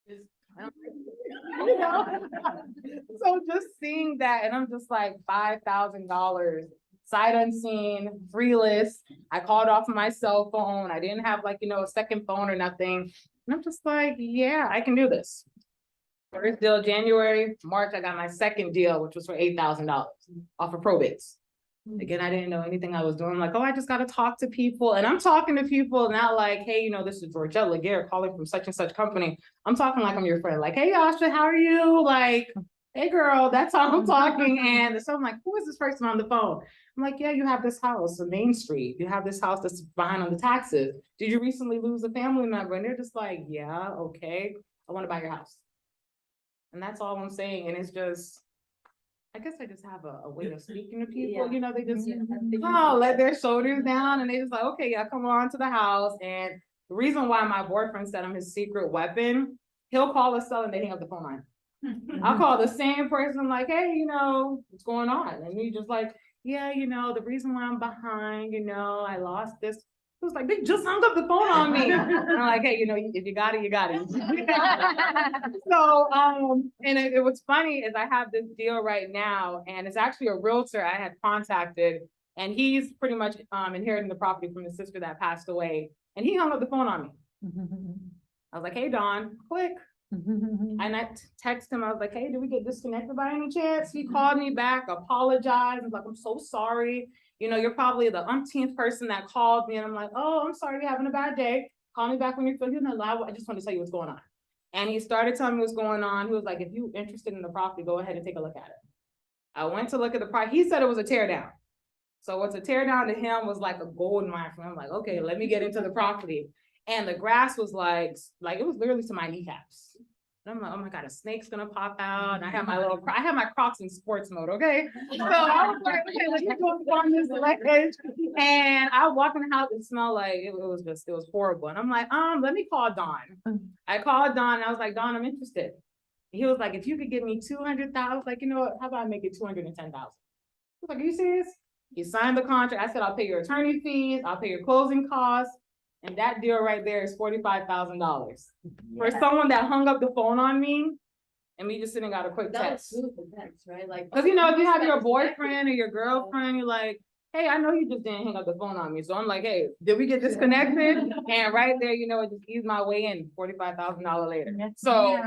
You know? So just seeing that, and I'm just like $5,000, sight unseen, free list. I called off my cell phone. I didn't have like, a second phone or nothing. And I'm just like, yeah, I can do this. First deal, January, March, I got my second deal, which was for $8,000 off of probates. Again, I didn't know anything I was doing. I'm like, oh, I just got to talk to people. And I'm talking to people, not like, hey, this is Georgette Laguerre calling from such and such company. I'm talking like I'm your friend. Like, hey, Asha, how are you? Like, hey, girl, that's how I'm talking. And so I'm like, who is this person on the phone? I'm like, yeah, you have this house on Main Street. You have this house that's behind on the taxes. Did you recently lose a family member? And they're just like, yeah, okay. I want to buy your house. And that's all I'm saying. And it's just, I guess I just have a way of speaking to people, they just let their shoulders down and they just like, okay, yeah, come on to the house. And the reason why my boyfriend said I'm his secret weapon, he'll call us and they hang up the phone on. I'll call the same person like, hey, what's going on? And he just like, yeah, the reason why I'm behind, I lost this. It was like, they just hung up the phone on me. And I'm like, hey, if you got it, you got it. So, and it was funny is I have this deal right now, and it's actually a realtor I had contacted, and he's pretty much inheriting the property from his sister that passed away, and he hung up the phone on me. I was like, hey, Don, click. And I texted him, I was like, hey, did we get disconnected by any chance? He called me back, apologized. I was like, I'm so sorry. You're probably the umpteenth person that called me. And I'm like, oh, I'm sorry you're having a bad day. Call me back when you're feeling alive. I just want to tell you what's going on. And he started telling me what's going on. He was like, if you're interested in the property, go ahead and take a look at it. I went to look at the property. He said it was a tear down. So what's a tear down to him was like a gold mine for him. I'm like, okay, let me get into the property. And the grass was like it was literally to my kneecaps. And I'm like, oh my God, a snake's gonna pop out. And I have my Crocs in sports mode, okay? So I was like, okay, let me go on this ledge. And I walk in the house, it smelled like it was horrible. And I'm like, let me call Don. I called Don and I was like, Don, I'm interested. He was like, if you could give me 200,000, like, what, how about I make it 210,000? I was like, are you serious? He signed the contract. I said, I'll pay your attorney fees, I'll pay your closing costs. And that deal right there is $45,000 for someone that hung up the phone on me, and we just sitting got a quick text. Right? Like, because if you have your boyfriend or your girlfriend, you're like, hey, I know you just didn't hang up the phone on me. So I'm like, hey, did we get disconnected? And right there, it just eased my way in $45,000 later. So,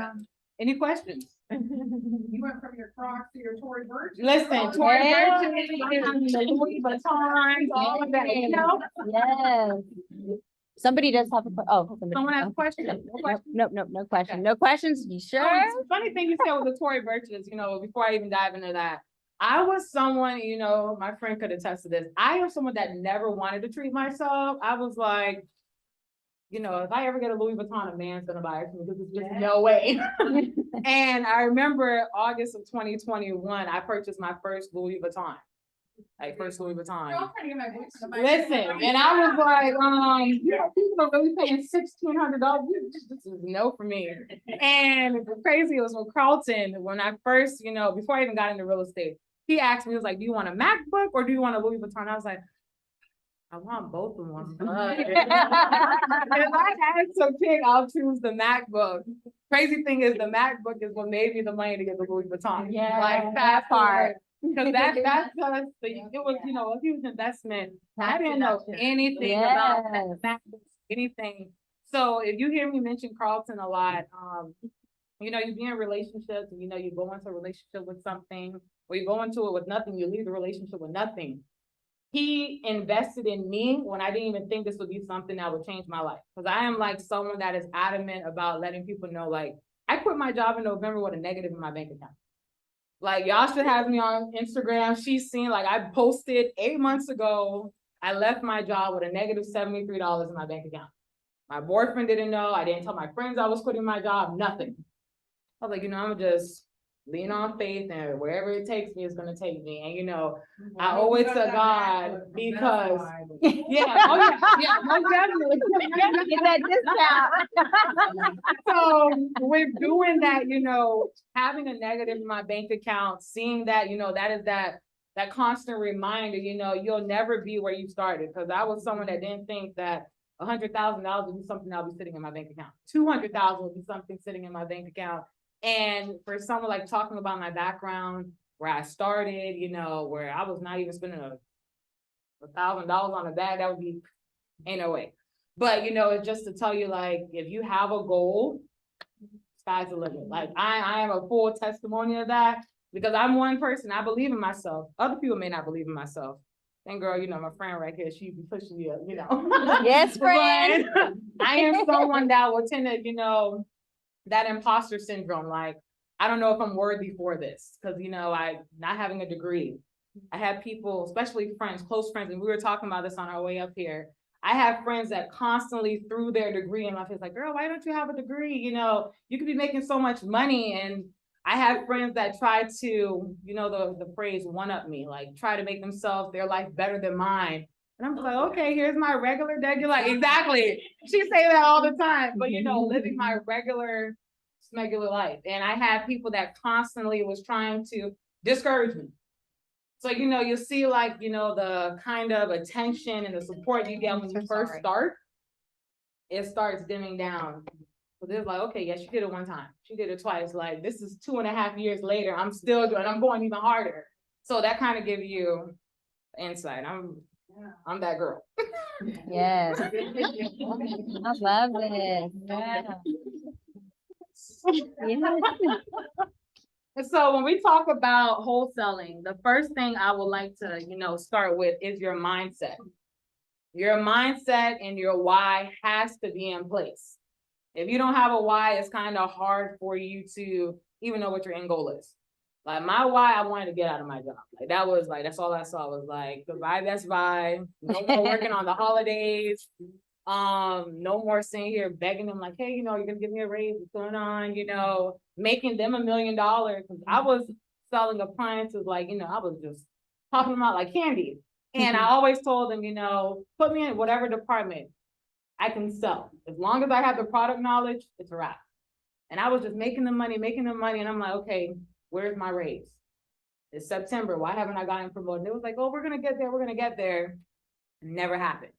any questions? You went from your Crocs to your Tory Burch. Listen, Tory Burch, Louis Vuitton, all of that. Yes. Somebody does have Someone has a question. No question. Okay. No questions. You sure? Oh, funny thing you said with the Tory Burches, before I even dive into that, I was someone, my friend could attest to this. I am someone that never wanted to treat myself. I was like, if I ever get a Louis Vuitton, a man's gonna buy it for me because there's just no way. And I remember August of 2021, I purchased my first Louis Vuitton. First Louis Vuitton. Listen, and I was like, people are really paying $1,600. This is no for me. And the crazy was with Carlton, when I first, before I even got into real estate, he asked me, he was like, do you want a MacBook or do you want a Louis Vuitton? I was like, I want both of them. If I had to pick, I'll choose the MacBook. Crazy thing is, the MacBook is what made me the money to get the Louis Vuitton. Yeah, like that part. Because that's just, it was, a huge investment. I didn't know anything about that, anything. So if you hear me mention Carlton a lot, you be in relationships and, you go into a relationship with something, or you go into it with nothing, you leave the relationship with nothing. He invested in me when I didn't even think this would be something that would change my life. Because I am like someone that is adamant about letting people know, like, I quit my job in November with a negative in my bank account. Like, y'all should have me on Instagram. She's seen, like, I posted 8 months ago, I left my job with a negative $73 in my bank account. My boyfriend didn't know. I didn't tell my friends I was quitting my job, nothing. I was like, I'm just lean on faith, and wherever it takes me, it's going to take me. And, I owe it to God because, most definitely. Get that discount. So with doing that, having a negative in my bank account, seeing that, that is that constant reminder, you'll never be where you started. Because I was someone that didn't think that $100,000 would be something that'll be sitting in my bank account. 200,000 would be something sitting in my bank account. And for someone like talking about my background, where I started, you know, where I was not even spending $1,000 on a bag, that would be, ain't no way. But, you know, it's just to tell you, like, if you have a goal, sky's the limit. Like, I am a full testimony of that, because I'm one person, I believe in myself. Other people may not believe in myself. And girl, you know, my friend right here, she be pushing me up, you know. Yes, friend. But I am someone that will tend to, you know, that imposter syndrome, like, I don't know if I'm worthy for this, because, you know, not having a degree. I have people, especially friends, close friends, and we were talking about this on our way up here. I have friends that constantly threw their degree in my face, like, girl, why don't you have a degree? You know, you could be making so much money. And I have friends that try to, you know, the phrase one up me, like try to make themselves, their life better than mine. And I'm just like, okay, here's my regular. Exactly. She say that all the time, but you know, living my regular life. And I have people that constantly was trying to discourage me. So, you know, you'll see, like, you know, the kind of attention and the support you get when you first start, it starts dimming down. So they're like, okay, yeah, she did it one time. She did it twice. Like, this is 2.5 years later. I'm still doing, I'm going even harder. So that kind of gives you insight. I'm that girl. Yes. I love it. Yeah. And so when we talk about wholesaling, the first thing I would like to, you know, start with is your mindset. Your mindset and your why has to be in place. If you don't have a why, it's kind of hard for you to even know what your end goal is. Like my why, I wanted to get out of my job. Like that was like, that's all I saw was like, goodbye, Best Buy. No more working on the holidays. No more sitting here begging them like, hey, you know, you're gonna give me a raise, what's going on? You know, making them $1 million. Cause I was selling appliances, like, you know, I was just popping them out like candy. And I always told them, you know, put me in whatever department I can sell. As long as I have the product knowledge, it's a wrap. And I was just making the money. And I'm like, okay, where's my raise? It's September. Why haven't I gotten promoted? It was like, oh, we're gonna get there. Never happened.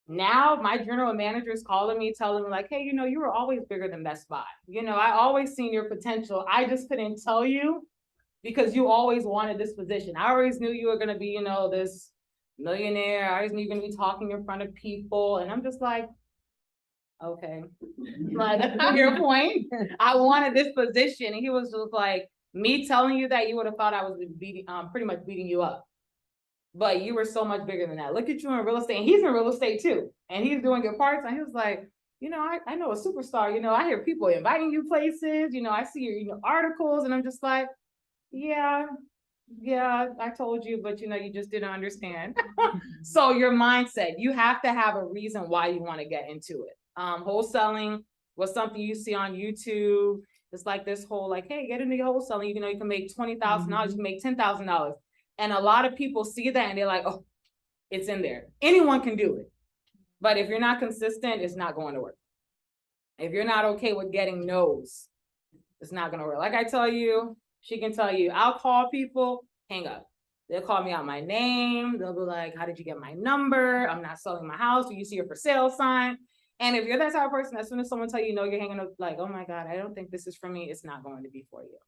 Now my general manager is calling me, telling me like, hey, you know, you were always bigger than Best Buy. You know, I always seen your potential. I just couldn't tell you because you always wanted this position. I always knew you were gonna be, you know, this millionaire. I always knew you're gonna be talking in front of people. And I'm just like, okay, like your point. I wanted this position. And he was just like, me telling you that, you would have thought I was pretty much beating you up. But you were so much bigger than that. Look at you in real estate. And he's in real estate too. And he's doing your parts. And he was like, you know, I know a superstar. You know, I hear people inviting you places. You know, I see your, you know, articles. And I'm just like, yeah, I told you, but you know, you just didn't understand. So your mindset, you have to have a reason why you want to get into it. Wholesaling was something you see on YouTube. It's like this whole like, hey, get into wholesaling. You know, you can make $20,000, you can make $10,000. And a lot of people see that and they're like, oh, it's in there. Anyone can do it. But if you're not consistent, it's not going to work. If you're not okay with getting no's, it's not going to work. Like I tell you, she can tell you, I'll call people, hang up. They'll call me out my name. They'll be like, how did you get my number? I'm not selling my house. Do you see a for sale sign? And if you're that type of person, as soon as someone tell you, no, you're hanging up, like, oh my God, I don't think this is for me. It's not going to be for you.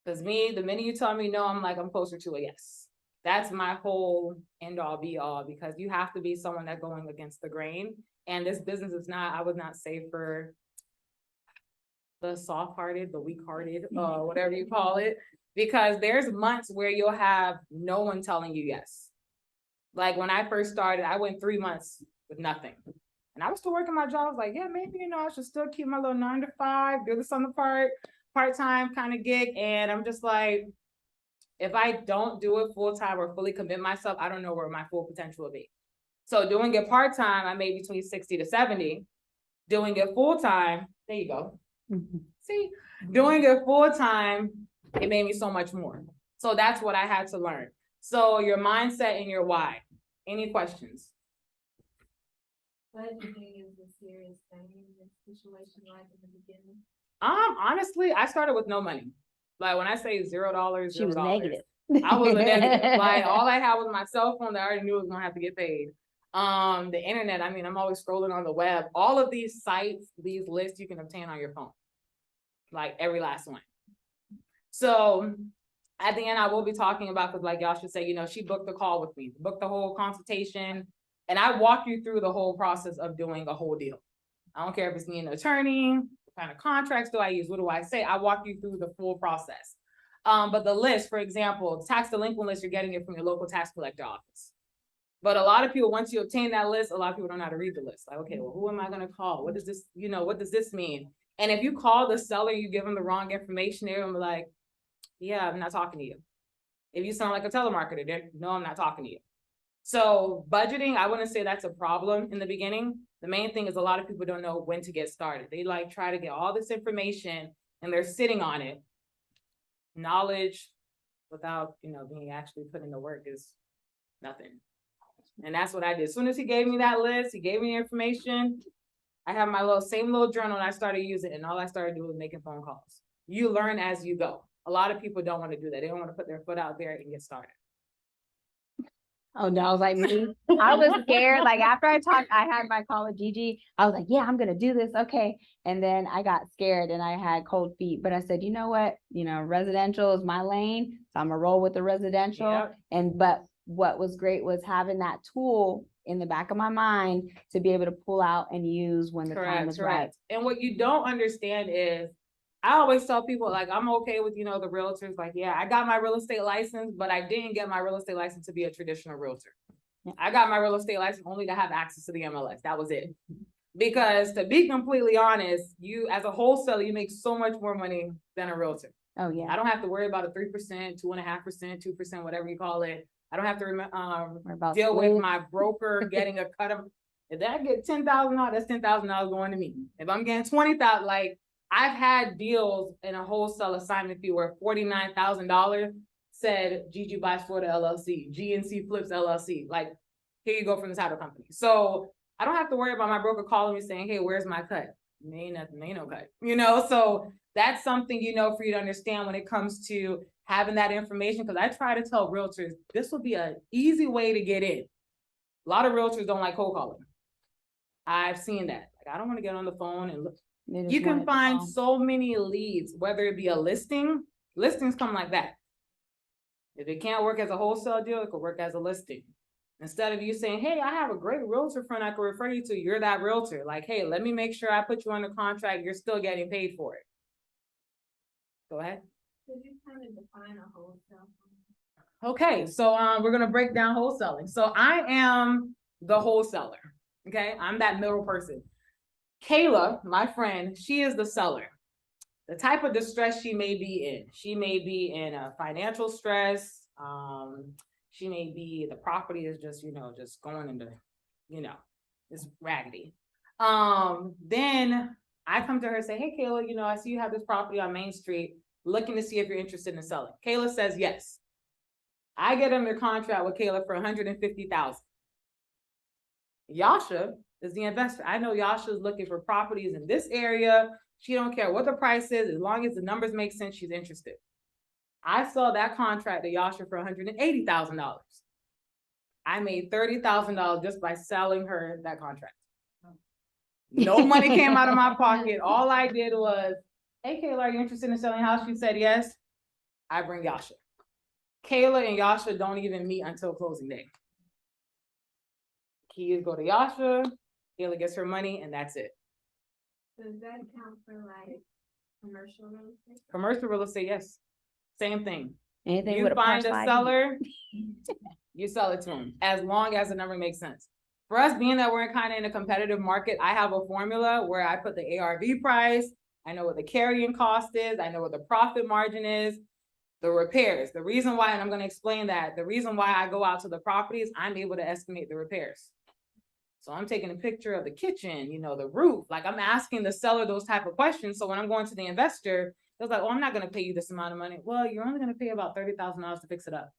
Because me, the minute you tell me no, I'm like, I'm closer to a yes. That's my whole end all be all, because you have to be someone that's going against the grain. And this business is not, I would not say for the soft-hearted, the weak-hearted, whatever you call it, because there's months where you'll have no one telling you yes. Like when I first started, I went 3 months with nothing. And I was still working my job. I was like, yeah, maybe, you know, I should still keep my little 9 to 5, do this on the part-time kind of gig. And I'm just like, if I don't do it full-time or fully commit myself, I don't know where my full potential will be. So doing it part-time, I made between 60 to 70. Doing it full-time, there you go. See, doing it full-time, it made me so much more. So that's what I had to learn. So your mindset and your why. Any questions? What do you think is the serious thing in this situation like in the beginning? Honestly, I started with no money. Like when I say $0, She was negative. I was a negative. Like all I had was my cell phone that I already knew was gonna have to get paid. The internet, I mean, I'm always scrolling on the web. All of these sites, these lists you can obtain on your phone, like every last one. So at the end, I will be talking about, because like y'all should say, she booked the call with me, booked the whole consultation, and I walk you through the whole process of doing a whole deal. I don't care if it's me an attorney, what kind of contracts do I use, what do I say? I walk you through the full process. But the list, for example, tax delinquent list, you're getting it from your local tax collector office. But a lot of people, once you obtain that list, a lot of people don't know how to read the list. Like, okay, well, who am I gonna call? What does this, what does this mean? And if you call the seller, you give them the wrong information, they're gonna be like, yeah, I'm not talking to you. If you sound like a telemarketer, no, I'm not talking to you. So budgeting, I wouldn't say that's a problem in the beginning. The main thing is a lot of people don't know when to get started. They like try to get all this information and they're sitting on it. Knowledge without, being actually put in the work is nothing. And that's what I did. As soon as he gave me that list, he gave me the information. I have my same little journal, and I started using it, and all I started doing was making phone calls. You learn as you go. A lot of people don't want to do that. They don't want to put their foot out there and get started. Oh no, I was like me. I was scared. Like after I had my call with Gigi, I was like, yeah, I'm gonna do this. Okay. And then I got scared and I had cold feet. But I said, you know what? Residential is my lane. So I'm gonna roll with the residential. Yep. But what was great was having that tool in the back of my mind to be able to pull out and use when the time is right. And what you don't understand is, I always tell people, like, I'm okay with, the realtors, like, yeah, I got my real estate license, but I didn't get my real estate license to be a traditional realtor. Yeah. I got my real estate license only to have access to the MLS. That was it. Because to be completely honest, you as a wholesaler, you make so much more money than a realtor. Oh yeah. I don't have to worry about a 3%, 2.5%, 2%, whatever you call it. I don't have to deal with my broker getting a cut of, if I get $10,000, that's $10,000 going to me. If I'm getting 20,000, like, I've had deals in a wholesale assignment fee where $49,000 said Gigi buys Florida LLC, GNC flips LLC. Like, here you go from the title company. So I don't have to worry about my broker calling me saying, hey, where's my cut? Ain't nothing, ain't no cut, So that's something, for you to understand when it comes to having that information. Because I try to tell realtors, this will be an easy way to get in. A lot of realtors don't like cold calling. I've seen that. Like, I don't want to get on the phone and look. You can find so many leads, whether it be a listing. Listings come like that. If it can't work as a wholesale deal, it could work as a listing. Instead of you saying, hey, I have a great realtor friend I can refer you to, you're that realtor. Like, hey, let me make sure I put you under contract. You're still getting paid for it. Go ahead. Could you kind of define a wholesale? Okay, so we're gonna break down wholesaling. So I am the wholesaler. Okay, I'm that middle person. Kayla, my friend, she is the seller. The type of distress she may be in. She may be in a financial stress. She may be, the property is just, just going into, it's raggedy. Then I come to her and say, hey, Kayla, I see you have this property on Main Street, looking to see if you're interested in selling. Kayla says yes. I get under contract with Kayla for $150,000. Yasha is the investor. I know Yasha is looking for properties in this area. She don't care what the price is, as long as the numbers make sense, she's interested. I saw that contract to Yasha for $180,000. I made $30,000 just by selling her that contract. No money came out of my pocket. All I did was, hey, Kayla, are you interested in selling a house? She said yes. I bring Yasha. Kayla and Yasha don't even meet until closing day. Keys go to Yasha, Kayla gets her money, and that's it. Does that count for like commercial real estate? Commercial real estate, yes. Same thing. Anything You with find a parcel seller, you sell it to them, as long as the number makes sense. For us, being that we're kind of in a competitive market, I have a formula where I put the ARV price, I know what the carrying cost is, I know what the profit margin is, the repairs. The reason why, and I'm going to explain that, the reason why I go out to the properties, I'm able to estimate the repairs. So I'm taking a picture of the kitchen, the roof, like I'm asking the seller those type of questions. So when I'm going to the investor, they're like, oh, I'm not going to pay you this amount of money. Well, you're only going to pay about $30,000 to fix it up.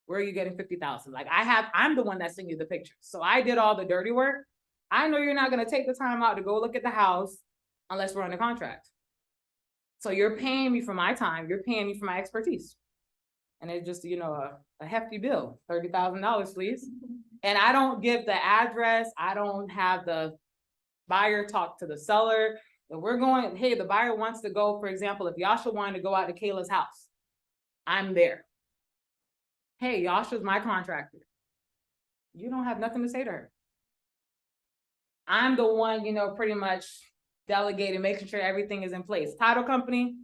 Where are you getting $50,000? Like I'm the one that sent you the pictures. So I did all the dirty work. I know you're not going to take the time out to go look at the house unless we're under contract. So you're paying me for my time. You're paying me for my expertise. And it's just, a hefty bill, $30,000, please. And I don't give the address. I don't have the buyer talk to the seller. If we're going, hey, the buyer wants to go, for example, if Yasha wanted to go out to Kayla's house, I'm there. Hey, Yasha's my contractor. You don't have nothing to say to her. I'm the one, pretty much delegating, making sure everything is in place. Title company,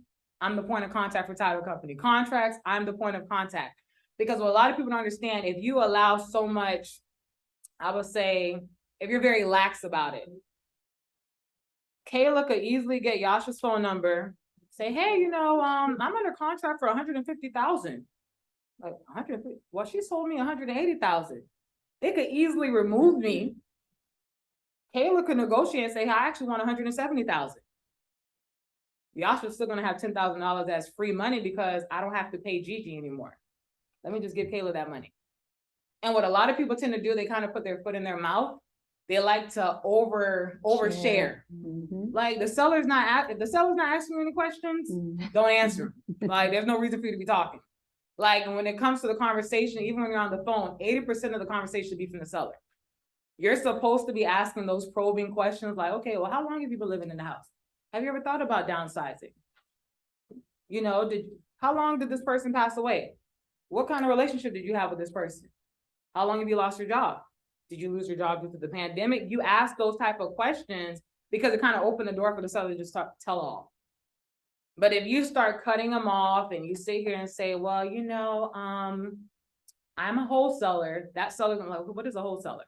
I'm the point of contact for title company. Contracts, I'm the point of contact. Because what a lot of people don't understand, if you allow so much, I would say, if you're very lax about it, Kayla could easily get Yasha's phone number, say, hey, I'm under contract for 150,000. Like 150, well, she sold me 180,000. They could easily remove me. Kayla could negotiate and say, hey, I actually want 170,000. Yasha's still gonna have $10,000 as free money because I don't have to pay Gigi anymore. Let me just give Kayla that money. And what a lot of people tend to do, they kind of put their foot in their mouth. They like to overshare. Mhm. Like if the seller's not asking you any questions, don't answer them. Like there's no reason for you to be talking. Like when it comes to the conversation, even when you're on the phone, 80% of the conversation should be from the seller. You're supposed to be asking those probing questions like, okay, well, how long have you been living in the house? Have you ever thought about downsizing? How long did this person pass away? What kind of relationship did you have with this person? How long have you lost your job? Did you lose your job due to the pandemic? You ask those type of questions because it kind of opened the door for the seller to just tell all. But if you start cutting them off and you sit here and say, well, I'm a wholesaler, that seller's gonna be like, what is a wholesaler?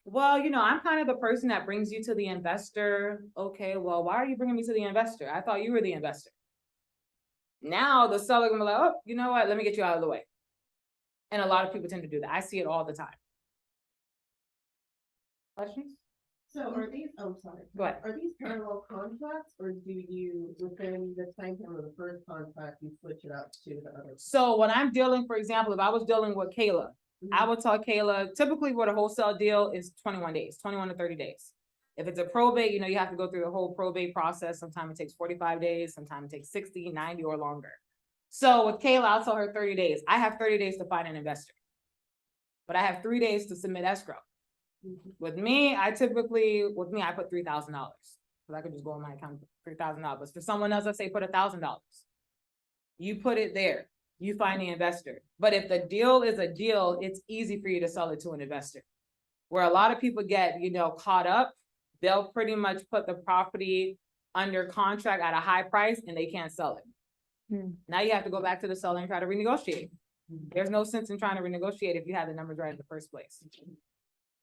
Well, I'm kind of the person that brings you to the investor. Okay, well, why are you bringing me to the investor? I thought you were the investor. Now the seller gonna be like, oh, you know what? Let me get you out of the way. And a lot of people tend to do that. I see it all the time. Questions? So are these, sorry. Go ahead. Are these parallel contracts or do you, within the time frame of the first contract, you switch it out to the other? So when I'm dealing, for example, if I was dealing with Kayla, I would tell Kayla, typically what a wholesale deal is 21 days, 21 to 30 days. If it's a probate, you have to go through the whole probate process. Sometimes it takes 45 days, sometimes it takes 60, 90 or longer. So with Kayla, I'll tell her 30 days. I have 30 days to find an investor, but I have 3 days to submit escrow. With me, I put $3,000 because I could just go on my account, $3,000. But for someone else, let's say put $1,000. You put it there. You find the investor. But if the deal is a deal, it's easy for you to sell it to an investor. Where a lot of people get, caught up, they'll pretty much put the property under contract at a high price and they can't sell it. Now you have to go back to the seller and try to renegotiate. There's no sense in trying to renegotiate if you have the numbers right in the first place.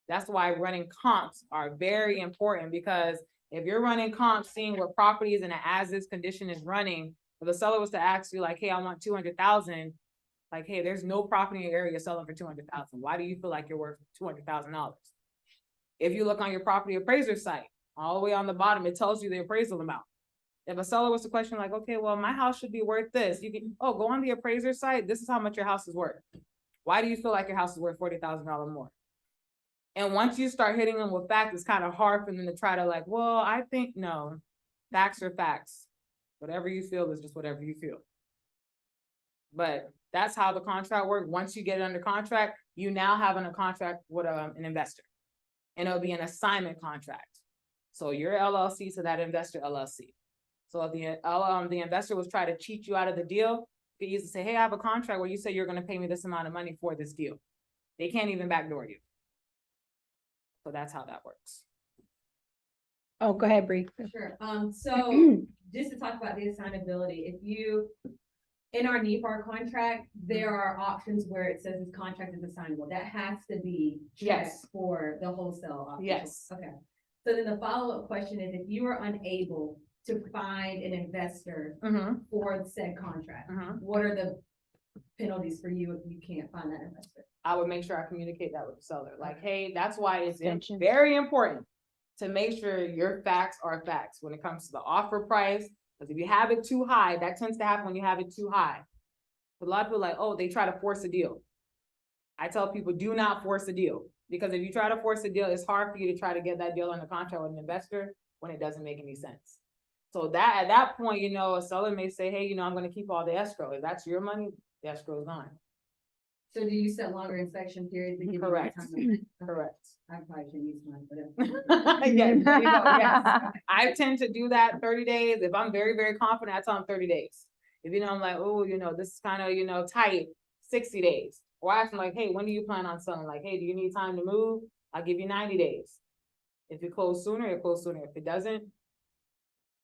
That's why running comps are very important, because if you're running comps, seeing what properties in an as-is condition is running, if the seller was to ask you like, hey, I want 200,000, like, hey, there's no property in your area selling for 200,000. Why do you feel like you're worth $200,000? If you look on your property appraiser site, all the way on the bottom, it tells you the appraisal amount. If a seller was to question like, okay, well, my house should be worth this, you can, go on the appraiser site. This is how much your house is worth. Why do you feel like your house is worth $40,000 more? And once you start hitting them with facts, it's kind of hard for them to try to like, well, I think no, facts are facts. Whatever you feel is just whatever you feel. But that's how the contract works. Once you get it under contract, you now have a contract with an investor, and it'll be an assignment contract. So your LLC to that investor LLC. So if the investor was trying to cheat you out of the deal, you can easily say, hey, I have a contract where you say you're going to pay me this amount of money for this deal. They can't even backdoor you. So that's how that works. Oh, go ahead, Bree. Sure. So just to talk about the assignability, in our NEPAR contract, there are options where it says this contract is assignable. That has to be checked for the wholesale option. Yes. Okay. So then the follow-up question is, if you are unable to find an investor for the said contract, what are the penalties for you if you can't find that investor? I would make sure I communicate that with the seller. Like, hey, that's why it's very important to make sure your facts are facts when it comes to the offer price. Because if you have it too high, that tends to happen when you have it too high. A lot of people are like, oh, they try to force a deal. I tell people, do not force a deal. Because if you try to force a deal, it's hard for you to try to get that deal under contract with an investor when it doesn't make any sense. So that, at that point, you know, a seller may say, hey, you know, I'm gonna keep all the escrow. If that's your money, the escrow is gone. So do you set longer inspection periods to give you more Correct. time? Correct. I probably should use mine, but. Yes, there you go, yes. I tend to do that 30 days. If I'm very, very confident, I tell them 30 days. If you know, I'm like, oh, you know, this is kind of, you know, tight, 60 days. Or I ask them like, hey, when do you plan on selling? Like, hey, do you need time to move? I'll give you 90 days. If you close sooner, you close sooner. If it doesn't,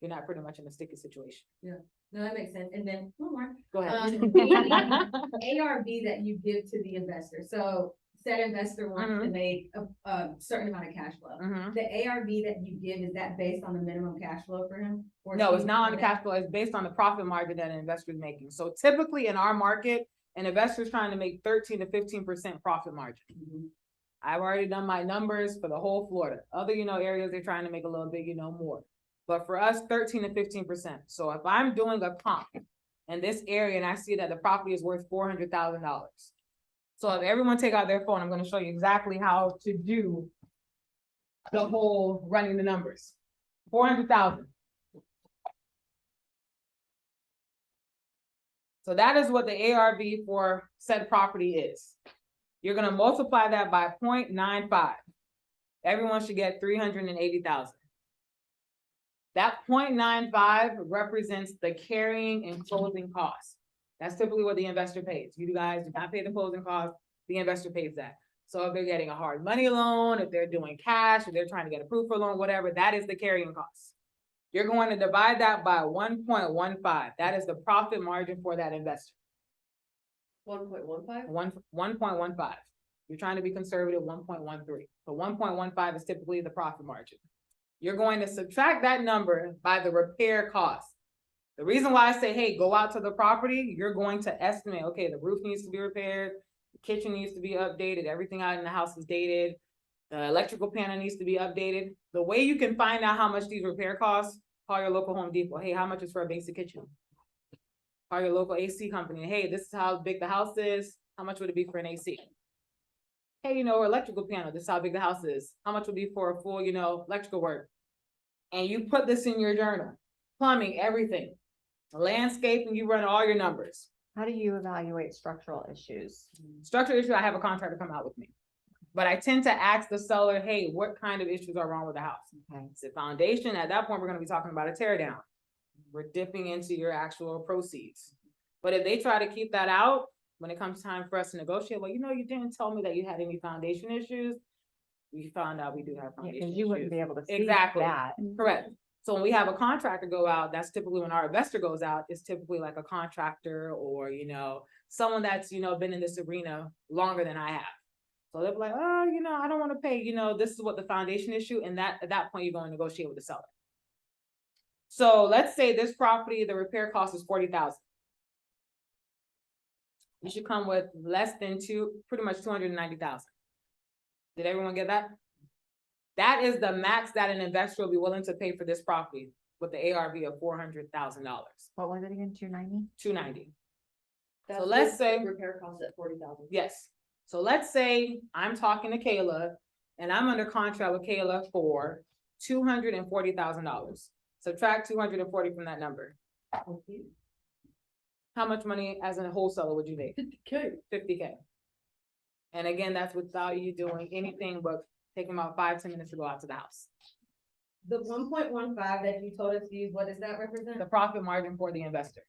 you're not pretty much in a sticky situation. No, that makes sense. And then one more. Go ahead. The ARV that you give to the investor. So said investor wants to make a certain amount of cash flow. The ARV that you give, is that based on the minimum cash flow for him? Or No, is it's he- not on the cash flow. It's based on the profit margin that an investor is making. So typically in our market, an investor is trying to make 13 to 15% profit margin. Mhm. I've already done my numbers for the whole Florida. Other, you know, areas, they're trying to make a little bit, you know, more. But for us, 13 to 15%. So if I'm doing a comp in this area and I see that the property is worth $400,000. So if everyone take out their phone, I'm gonna show you exactly how to do the whole running the numbers. 400,000. So that is what the ARV for said property is. You're gonna multiply that by 0.95. Everyone should get 380,000. That 0.95 represents the carrying and closing costs. That's typically what the investor pays. You guys do not pay the closing costs, the investor pays that. So if they're getting a hard money loan, if they're doing cash, if they're trying to get approved for a loan, whatever, that is the carrying cost. You're going to divide that by 1.15. That is the profit margin for that investor. 1.15? 1.15. You're trying to be conservative, 1.13. So 1.15 is typically the profit margin. You're going to subtract that number by the repair cost. The reason why I say, hey, go out to the property, you're going to estimate, okay, the roof needs to be repaired, the kitchen needs to be updated, everything out in the house is dated, the electrical panel needs to be updated. The way you can find out how much these repair costs, call your local Home Depot. Hey, how much is for a basic kitchen? Call your local AC company. Hey, this is how big the house is. How much would it be for an AC? Hey, you know, electrical panel, this is how big the house is. How much would be for a full, you know, electrical work? And you put this in your journal. Plumbing, everything. Landscaping, you run all your numbers. How do you evaluate structural issues? Structural issue, I have a contractor come out with me. But I tend to ask the seller, hey, what kind of issues are wrong with the house? Okay. It's the foundation. At that point, we're gonna be talking about a tear down. We're dipping into your actual proceeds. But if they try to keep that out, when it comes time for us to negotiate, well, you know, you didn't tell me that you had any foundation issues. We found out we do have foundation Because you wouldn't issues. be able to see Exactly. that. Correct. So when we have a contractor go out, that's typically when our investor goes out, it's typically like a contractor or, you know, someone that's, you know, been in this arena longer than I have. So they're like, oh, you know, I don't want to pay, you know, this is what the foundation issue. And that, at that point, you're going to negotiate with the seller. So let's say this property, the repair cost is 40,000. You should come with less than pretty much 290,000. Did everyone get that? That is the max that an investor will be willing to pay for this property with the ARV of $400,000. What was it again, 290? 290. That's So let's with say, repair costs at 40,000. yes. So let's say I'm talking to Kayla and I'm under contract with Kayla for $240,000. Subtract 240 from that number. How much money as a wholesaler would you make? 50K. 50K. And again, that's without you doing anything but taking about 5-10 minutes to go out to the house. The 1.15 that you told us to use, what does that represent? The profit margin for the investor.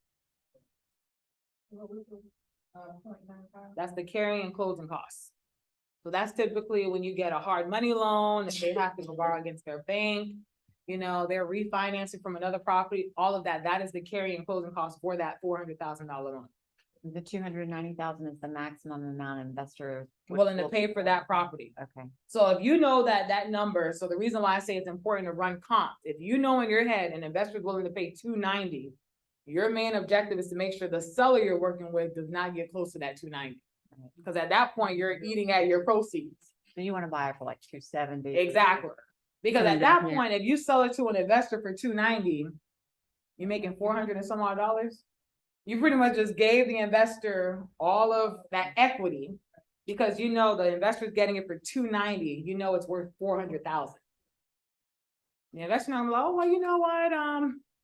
That's the carrying and closing costs. So that's typically when you get a hard money loan, if they have to go borrow against their bank, you know, they're refinancing from another property, all of that, that is the carrying and closing cost for that $400,000 loan. The 290,000 is the maximum amount investor Willing to pay for that property. Okay. So if you know that number, so the reason why I say it's important to run comps, if you know in your head an investor is willing to pay 290, your main objective is to make sure the seller you're working with does not get close to that 290. Because at that point, you're eating at your proceeds. So you want to buy it for like 270. Exactly. Because So at you that don't- point, if you sell it to an investor for 290, you're making 400 and some odd dollars. You pretty much just gave the investor all of that equity because you know the investor's getting it for 290, you know it's worth 400,000. The investor, I'm like, oh, well, you know what?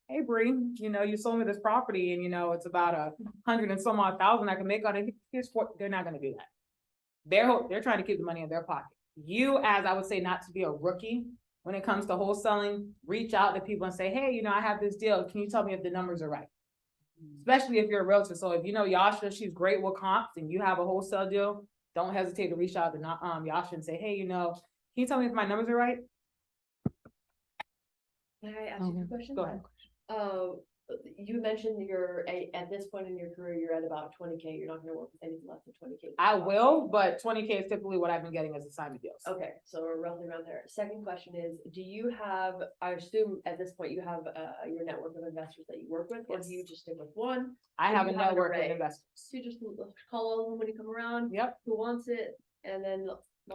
hey Bree, you sold me this property and it's about 100 and some odd thousand I can make on it. Here's what, they're not gonna do that. They're trying to keep the money in their pocket. You, as I would say, not to be a rookie when it comes to wholesaling, reach out to people and say, hey, I have this deal. Can you tell me if the numbers are right? Especially if you're a realtor. So if Yasha, she's great with comps and you have a wholesale deal, don't hesitate to reach out to Yasha and say, hey, can you tell me if my numbers are right? Can I ask you a question? Go ahead. You mentioned at this point in your career, you're at about 20K. You're not gonna work with anything less than 20K. I will, but 20K is typically what I've been getting as assignment deals. Okay, so we're roughly around there. Second question is, do you have, I assume at this point you have your network of investors that you work with, or do you just stick with one? I Or have you a have an network of array? investors. So you just call all of them when you come around, Yep. who wants it, and then.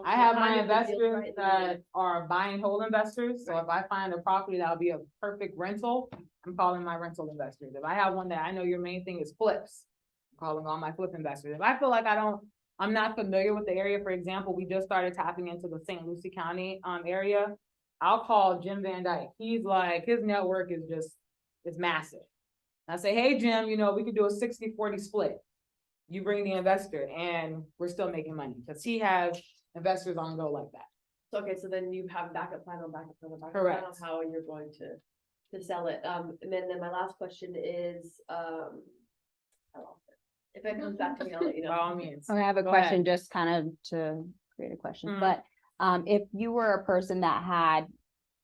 I have my if the deal's investors right, then you that are buy and hold investors. So Right. if I find a property that'll be a perfect rental, I'm calling my rental investors. If I have one that I know your main thing is flips, I'm calling all my flip investors. If I feel like I'm not familiar with the area, for example, we just started tapping into the St. Lucie County area. I'll call Jim Van Dyke. He's like, his network is massive. I say, hey, Jim, we could do a 60-40 split. You bring the investor and we're still making money because he has investors on go like that. So, okay, so then you have backup plan on backup plan on backup plan Correct. on how you're going to sell it. And then my last question is, I lost it. If it comes back to me, I'll let you By know. all means. Okay, I have a Go question, ahead. just kind of to create a question, Mhm. but, if you were a person that had,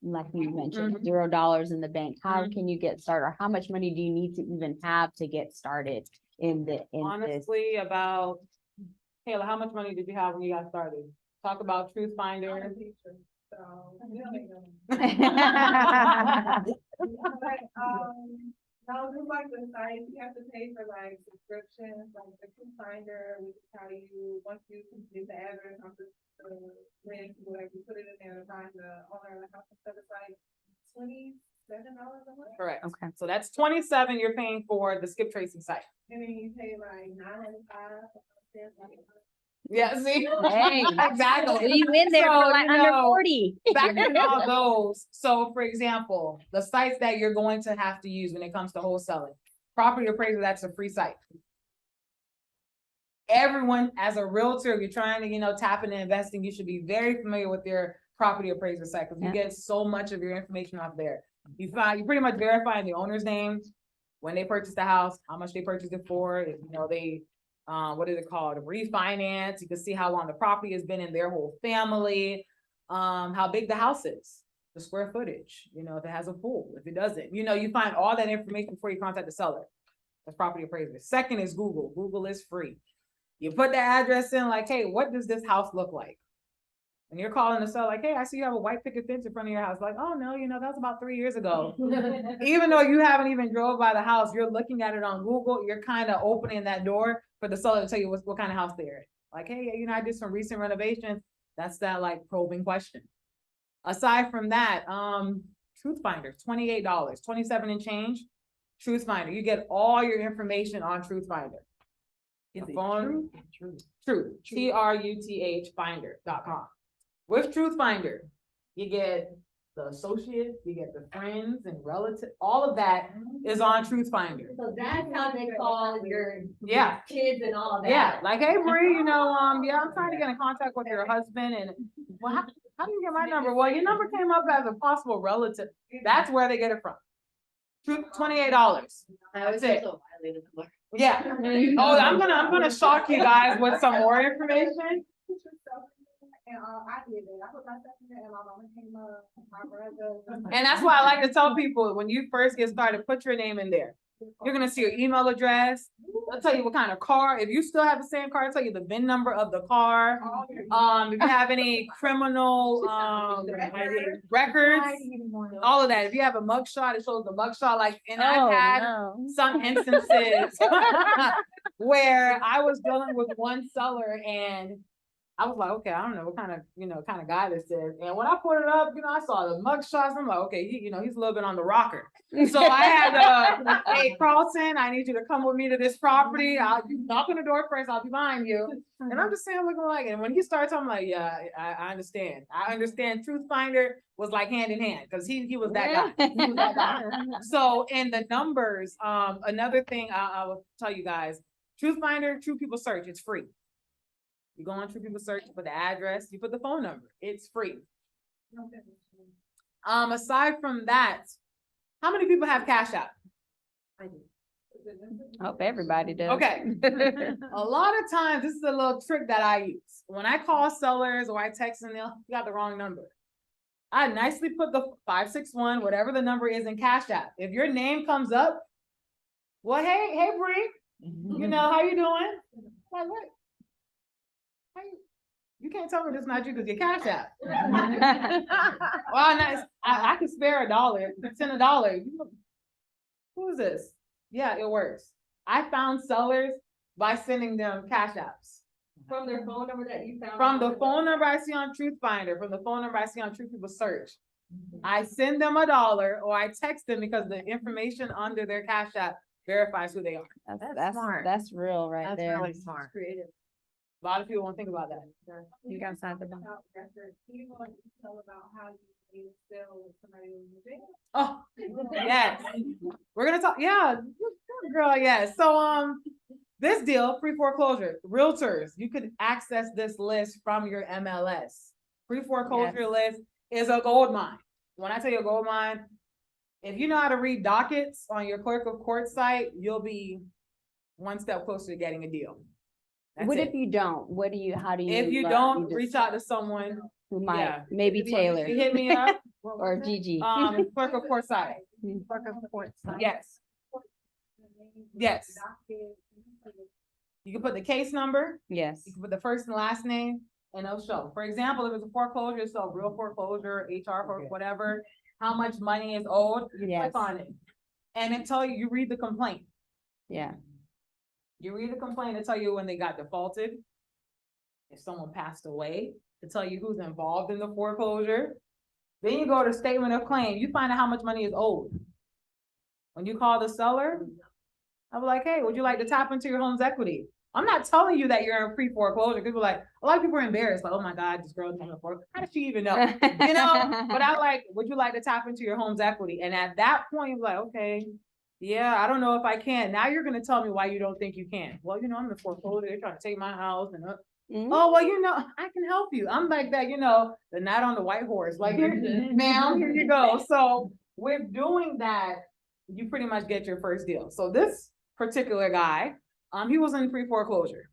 like you mentioned, Mhm. $0 in the bank, how Mhm. can you get started? Or how much money do you need to even have to get started in this? Honestly, about, Kayla, how much money did you have when you got started? Talk about Truth Finder. No, just like the site, you have to pay for like subscriptions, like the True Finder, we can tell you, once you complete the address, on the link, whatever, you put it in there to find the owner of the house, instead of like $27 a month. Correct. Okay. So that's 27 you're paying for the skip tracing site. And then you pay like $9.95. Yeah, see? Hey, Exactly. you in there So, for like under 40. Back in all those, so for example, the sites that you're going to have to use when it comes to wholesaling, property appraiser, that's a free site. Everyone, as a realtor, if you're trying to, tap into investing, you should be very familiar with your property appraiser site, because you get so much of your information off there. You pretty much verifying the owner's name, when they purchased the house, how much they purchased it for, if, they what is it called? A refinance. You can see how long the property has been in their whole family, how big the house is, the square footage, if it has a pool, if it doesn't, you find all that information before you contact the seller. That's property appraiser. Second is Google. Google is free. You put the address in like, hey, what does this house look like? And you're calling the seller like, hey, I see you have a white picket fence in front of your house. Like, oh no, that was about 3 years ago. Even though you haven't even drove by the house, you're looking at it on Google, you're kind of opening that door for the seller to tell you what kind of house they're in. Like, hey, I did some recent renovations. That's that like probing question. Aside from that, Truth Finder, $28, 27 and change. Truth Finder, you get all your information on Truth Finder. Is it Truth, TRUTH Finder.com. With Truth Finder, you get the associates, you get the friends and relatives, all of that is on Truth Finder. So that's how they call your Yeah. kids and all that. Yeah, like, hey, Bree, I'm trying to get in contact with your husband, and well, how do you get my number? Well, your number came up as a possible relative. That's where they get it from. $28. I always That's it. feel so violated. Yeah. Oh, I'm gonna shock you guys with some more information. And I did it. I put myself in there and my mama came up, my brother. And that's why I like to tell people, when you first get started, put your name in there. You're gonna see your email address. They'll tell you what kind of car. If you still have the same car, it'll tell you the VIN number of the car. If you have any criminal records, all of that. If you have a mugshot, it shows the mugshot. Like, and I've had some instances where I was dealing with one seller and I was like, okay, I don't know what kind of guy this is. And when I put it up, I saw the mug shots. I'm like, okay, he's a little bit on the rocker. So I had, hey, Carlton, I need you to come with me to this property. I'll knock on the door first. I'll be behind you. And I'm just saying, looking like it. And when he started talking, I'm like, yeah, I understand. I understand. Truth Finder was like hand in hand because he was that guy. He was that guy. So in the numbers, another thing I will tell you guys, Truth Finder, True People Search, it's free. You go on True People Search, you put the address, you put the phone number, it's free. Aside from that, how many people have Cash App? Hope everybody does. Okay. A lot of times, this is a little trick that I use. When I call sellers or I text them, you got the wrong number. I nicely put the 561, whatever the number is in Cash App. If your name comes up, well, hey, Bree, how you doing? Like, what? You can't tell me this is not you because your Cash App. Well, nice. I could spare $1, send $1. Who is this? Yeah, it works. I found sellers by sending them Cash Apps. From their phone number that you found? From the phone number I see on Truth Finder, from the phone number I see on True People Search. I send them $1 or I text them because the information under their Cash App verifies who they are. That's smart. That's real right That's there. really smart. Creative. A lot of people won't think about that. You got outside the box. Do you want to tell about how you sell with somebody in the jail? Oh, yes. We're gonna talk, yeah, girl, yes. So, this deal, pre-foreclosure, realtors, you could access this list from your MLS. Pre-foreclosure list is a gold mine. When I tell you a gold mine, if you know how to read dockets on your clerk of court site, you'll be one step closer to getting a deal. That's What it. if you don't? How do you? If you learn? don't, just- reach out to someone, Who might, yeah. maybe Taylor you hit me up, or Gigi. clerk of court site. Yes. Yes. You can put the case number, Yes. you can put the first and last name, and it'll show. For example, if it's a foreclosure, so real foreclosure, HR for whatever, how much money is owed, you Yes. click on it. And it tell you, you read the complaint. Yeah. You read the complaint, it tell you when they got defaulted. If someone passed away, to tell you who's involved in the foreclosure. Then you go to statement of claim, you find out how much money is owed. When you call the seller, I'm like, hey, would you like to tap into your home's equity? I'm not telling you that you're in pre-foreclosure. People like, a lot of people are embarrassed, like, oh my God, this girl's in a foreclosure. How does she even know? But I like, would you like to tap into your home's equity? And at that point, you're like, okay, yeah, I don't know if I can. Now you're gonna tell me why you don't think you can. Well, I'm in the foreclosure, they're trying to take my house and Mhm. oh, well, I can help you. I'm like that, the knight on the white horse, like, ma'am, here you go. So with doing that, you pretty much get your first deal. So this particular guy, he was in pre-foreclosure.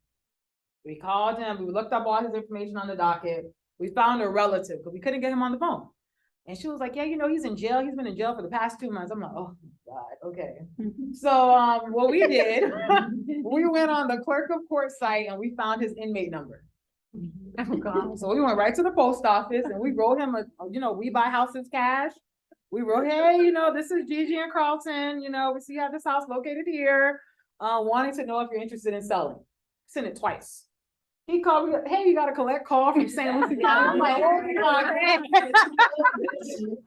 We called him, we looked up all his information on the docket. We found a relative, but we couldn't get him on the phone. And she was like, yeah, he's in jail. He's been in jail for the past 2 months. I'm like, oh God, okay. So, what we did, we went on the clerk of court site and we found his inmate number. Oh, God. So we went right to the post office and we wrote him we buy houses cash. We wrote, hey, this is Gigi and Carlton, we see you have this house located here. Wanting to know if you're interested in selling. Sent it twice. He called me, hey, you got a collect call from St. Lucie County. I'm like, oh my God.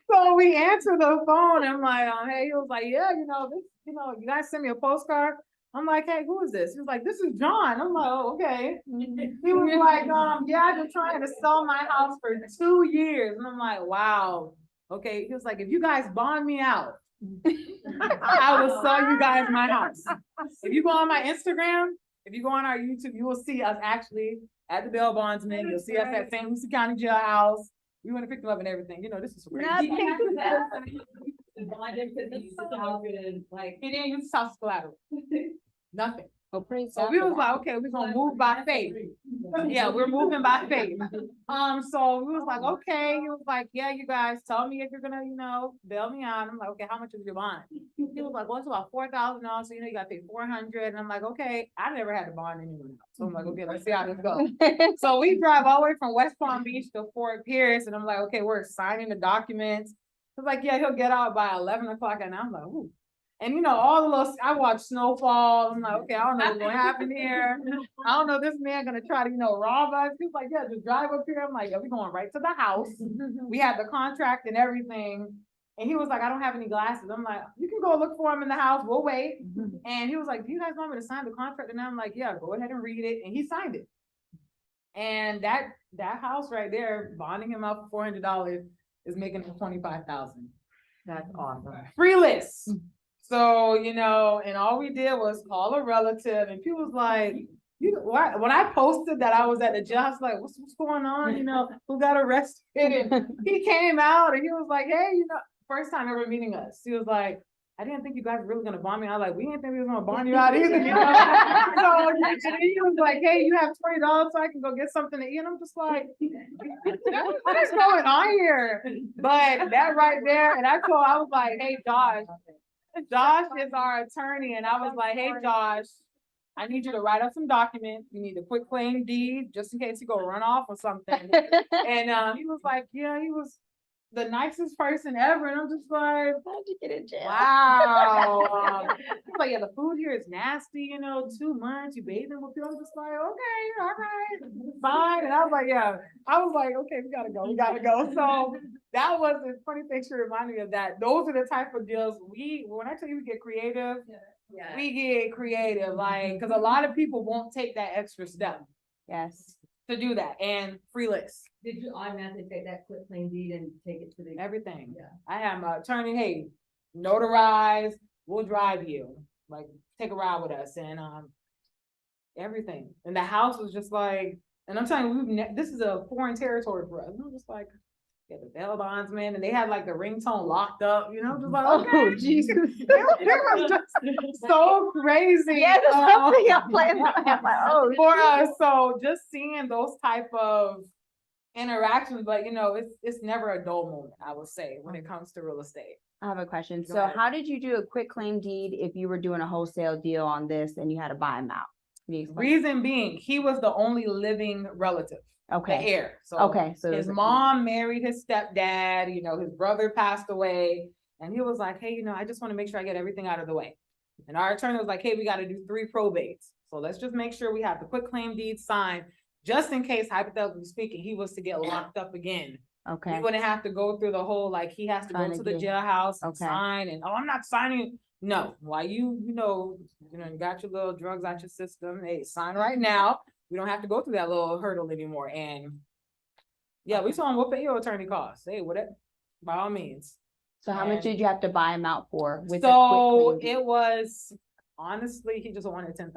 So we answered the phone. I'm like, hey, he was like, yeah, you guys send me a postcard. I'm like, hey, who is this? He was like, this is John. I'm like, oh, okay. He was like, yeah, I've been trying to sell my house for 2 years. And I'm like, wow. Okay. He was like, if you guys bond me out, I will sell you guys my house. If you go on my Instagram, if you go on our YouTube, you will see us actually at the bail bondsman. You'll see us at St. Lucie County Jailhouse. We want to pick them up and everything. This is crazy. Nothing. He didn't use house as collateral. Nothing. Oh, praise So God we for was that. like, okay, we're gonna move by faith. Yeah, we're moving by faith. So we was like, okay. He was like, yeah, you guys tell me if you're gonna, bail me out. I'm like, okay, how much is your bond? He was like, well, it's about $4,000. So you gotta pay $400. And I'm like, okay, I never had to bond anyone else. So I'm like, okay, let's see how this goes. So we drive all the way from West Palm Beach to Fort Pierce, and I'm like, okay, we're signing the documents. It's like, yeah, he'll get out by 11 o'clock, and I'm like, ooh. And you know, all the little, I watch snowfall. I'm like, okay, I don't know what's gonna happen here. I don't know, this man gonna try to, rob us. He's like, yeah, just drive up here. I'm like, yeah, we going right to the house. We had the contract and everything. And he was like, I don't have any glasses. I'm like, you can go look for him in the house. We'll wait. And he was like, do you guys want me to sign the contract? And I'm like, yeah, go ahead and read it. And he signed it. And that house right there, bonding him out for $400 is making him $25,000. That's awesome. Free list. So, and all we did was call a relative, and people was like, when I posted that I was at the jail, I was like, what's going on? Who got arrested? And he came out and he was like, hey, first time ever meeting us. He was like, I didn't think you guys were really gonna bond me. I was like, we didn't think we was gonna bond you out either. So and he was like, hey, you have $20 so I can go get something to eat. And I'm just like, what is going on here? But that right there, and I was like, hey, Josh is our attorney. And I was like, hey, Josh, I need you to write up some documents. You need a quick claim deed just in case you go run off or something. And he was like, yeah, he was the nicest person ever. And I'm just like, How'd you get in jail? wow. He's like, yeah, the food here is nasty, 2 months, you bathing with people. I'm just like, okay, all right, fine. And I was like, yeah, okay, we gotta go. So that was the funny thing she reminded me of that. Those are the type of deals when I tell you we get creative, Yeah. we get creative, like, because a lot of people won't take that extra step Yes. to do that. And free list. Did you automatically take that quit claim deed and take it to the? Everything. Yeah. I have my attorney, hey, notarize, we'll drive you, like, take a ride with us, and everything. And the house was just like, and I'm telling you, this is a foreign territory for us. And I'm just like, yeah, the bail bondsman, and they had like the ringtone locked up, just like, okay. Oh, Jesus. It was just so crazy. Yeah, there's something I'm playing. I'm like, oh, for us. So just seeing those type of interactions, but it's never a dull moment, I would say, when it comes to real estate. I have a question. Go So ahead. how did you do a quick claim deed if you were doing a wholesale deal on this and you had to buy him out? Can you explain? Reason being, he was the only living relative, the Okay. heir. So Okay. So his mom married his stepdad, his brother passed away, and he was like, hey, I just want to make sure I get everything out of the way. And our attorney was like, hey, we got to do 3 probates. So let's just make sure we have the quick claim deed signed, just in case, hypothetically speaking, he was to get locked up again. Okay. We wouldn't have to go through the whole, like, he has to go to the jailhouse and sign, and I'm not signing. No, why you got your little drugs out your system, hey, sign right now. We don't have to go through that little hurdle anymore. And yeah, we told him, we'll pay your attorney costs. Hey, whatever, by all means. So how much did you have to buy him out for? With So it was, honestly, he just wanted $10,000.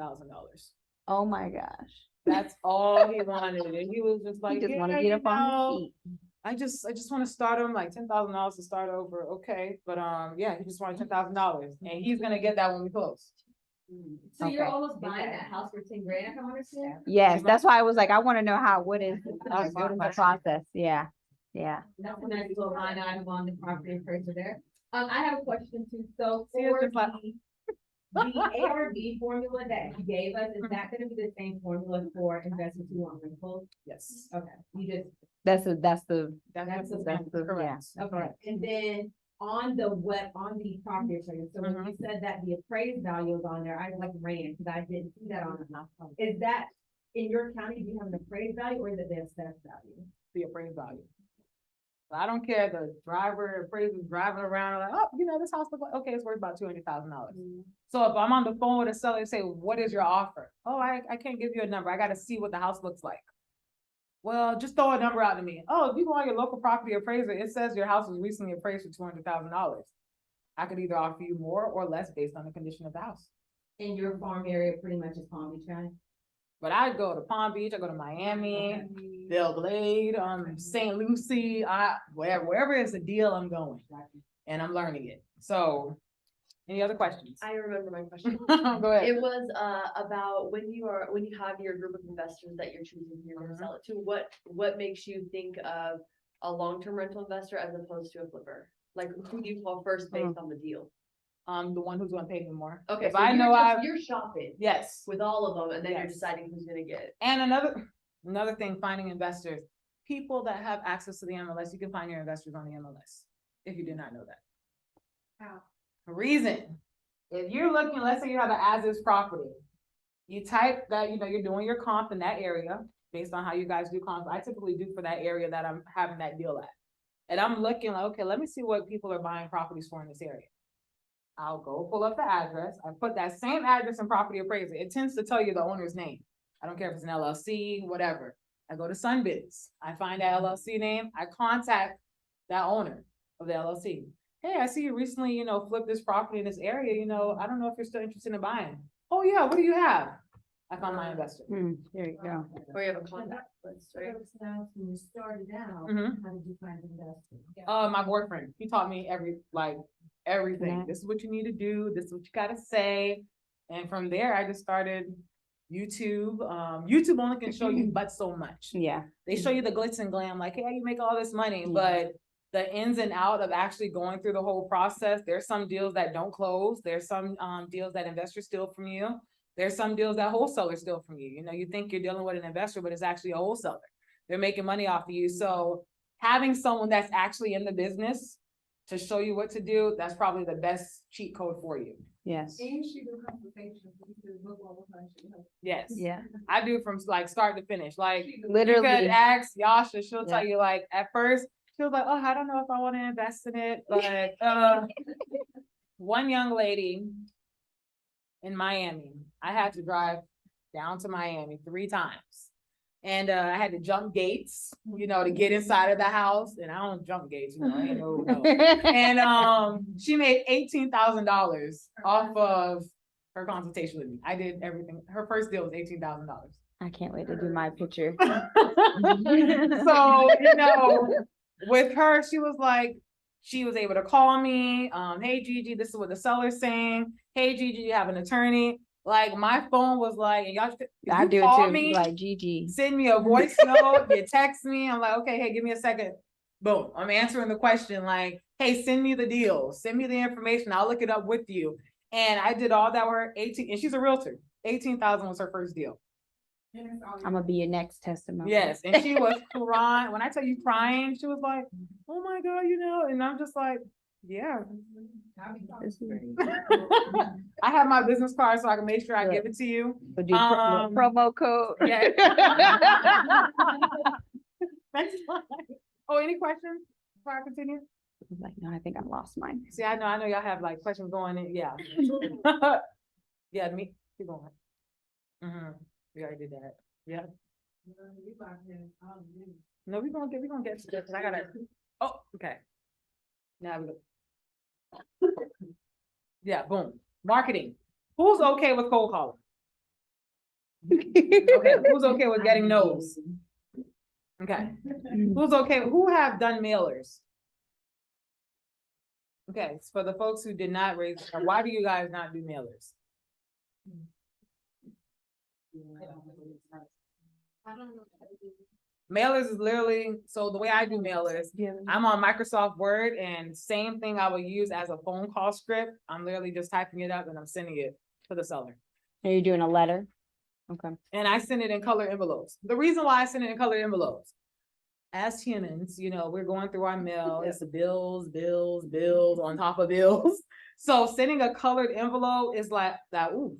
Oh my gosh. That's all he wanted. And he was just like, He just yeah, want to get up on his feet. I just want to start him like $10,000 to start over. Okay. But yeah, he just wanted $10,000, and he's gonna get that when we close. So you're Okay. almost buying that house for 10 grand, if I understand? Yes, that's why I was like, I want to know what is the process? Yeah. Yeah. That's a nice little line item on the property appraiser there. I have a question too. So See, it's for just like- the ARV formula that you gave us, is that gonna be the same formula for investors who want rentals? Yes. Okay, you just, That's the That's correct. okay. And then on the property appraiser, so when you said that the appraised value is on there, I like ran, because I didn't see that on the. Is that, in your county, do you have an appraised value, or is it the assessed value? The appraised value. I don't care, the driver, appraiser's driving around, like, oh, this house looks like, okay, it's worth about $200,000. So if I'm on the phone with a seller and say, what is your offer? Oh, I can't give you a number. I got to see what the house looks like. Well, just throw a number out to me. Oh, if you go on your local property appraiser, it says your house was recently appraised for $200,000. I could either offer you more or less based on the condition of the house. In your farm area pretty much is Palm Beach County? But I go to Palm Beach, I go to Miami, Belle Glade, St. Lucie, wherever it's a deal, I'm going. And I'm learning it. So, any other questions? I remember my question. Go ahead. It was about when you have your group of investors that you're choosing who you're gonna sell it to, what makes you think of a long-term rental investor as opposed to a flipper? Like, who do you call first based on the deal? The one who's gonna pay me more. Okay, If so I know you're shopping yes. with all of them, and then you're Yes. deciding who's gonna get. And another thing, finding investors, people that have access to the MLS, you can find your investors on the MLS, if you did not know that. How? Reason, If you're looking, let's say you have an as-is property, you type that, you know, you're doing your comp in that area based on how you guys do comp. I typically do for that area that I'm having that deal at. And I'm looking like, okay, let me see what people are buying properties for in this area. I'll go pull up the address. I put that same address in property appraiser. It tends to tell you the owner's name. I don't care if it's an LLC, whatever. I go to Sunbiz. I find that LLC name. I contact that owner of the LLC. Hey, I see you recently, you know, flipped this property in this area. You know, I don't know if you're still interested in buying. Oh yeah, what do you have? I found my investor. There you go. Or you have a contact list, right? When you started out, Mhm. how did you find investors? My boyfriend, he taught me everything. Yeah. This is what you need to do. This is what you gotta say. And from there, I just started YouTube. YouTube only can show you but so much. Yeah. They show you the glitz and glam, like, hey, you make all this money, but the ins and out of actually going through the whole process, there's some deals that don't close. There's some deals that investors steal from you. There's some deals that wholesalers steal from you. You know, you think you're dealing with an investor, but it's actually a wholesaler. They're making money off of you. So having someone that's actually in the business to show you what to do, that's probably the best cheat code for you. Yes. And she do consultations, so you can look all the time, she helps. Yes. Yeah. I do from like start to finish. Like She do- you Literally. could ask Yasha, she'll Yeah. tell you like at first, she was like, oh, I don't know if I want to invest in it, but one young lady in Miami, I had to drive down to Miami 3 times. And I had to jump gates, you know, to get inside of the house. And I don't jump gates, you know, I ain't no. And she made $18,000 off of her consultation with me. I did everything. Her first deal was $18,000. I can't wait to do my picture. So, you know, with her, she was like, she was able to call me. Hey, Gigi, this is what the seller's saying. Hey, Gigi, you have an attorney. Like my phone was like, and y'all, I you do it call too. me, Like Gigi. send me a voice note, you text me. I'm like, okay, hey, give me a second. Boom, I'm answering the question like, hey, send me the deal, send me the information. I'll look it up with you. And I did all that work. 18, and she's a realtor. 18,000 was her first deal. And it's all I'm gonna be your next testimony. Yes, and she was crying. When I tell you crying, she was like, "Oh my God," you know. And I'm just like, "Yeah." This is- I have my business card, so I can make sure I Look. give it to you. We'll do promo code. Yeah. That's fine. Oh, any questions before I continue? Like, no, I think I lost mine. See, I know y'all have like questions going in. Yeah. Yeah, me. Keep going. We already did that. Yeah. No, we're gonna get to this. 'Cause I gotta. Oh, okay. Now we go. Yeah, boom. Marketing. Who's okay with cold calling? Okay, who's okay with getting no's? Okay, who's okay? Who have done mailers? Okay, so for the folks who did not raise, why do you guys not do mailers? I don't know. Mailers is literally, so the way I do mailers, I'm on Microsoft Word and same thing I would use as a phone call script. I'm literally just typing it up and I'm sending it to the seller. Are you doing a letter? Okay. And I send it in color envelopes. The reason why I send it in color envelopes, as humans, you know, we're going through our mail, it's the bills on top of bills. So sending a colored envelope is like that, ooh,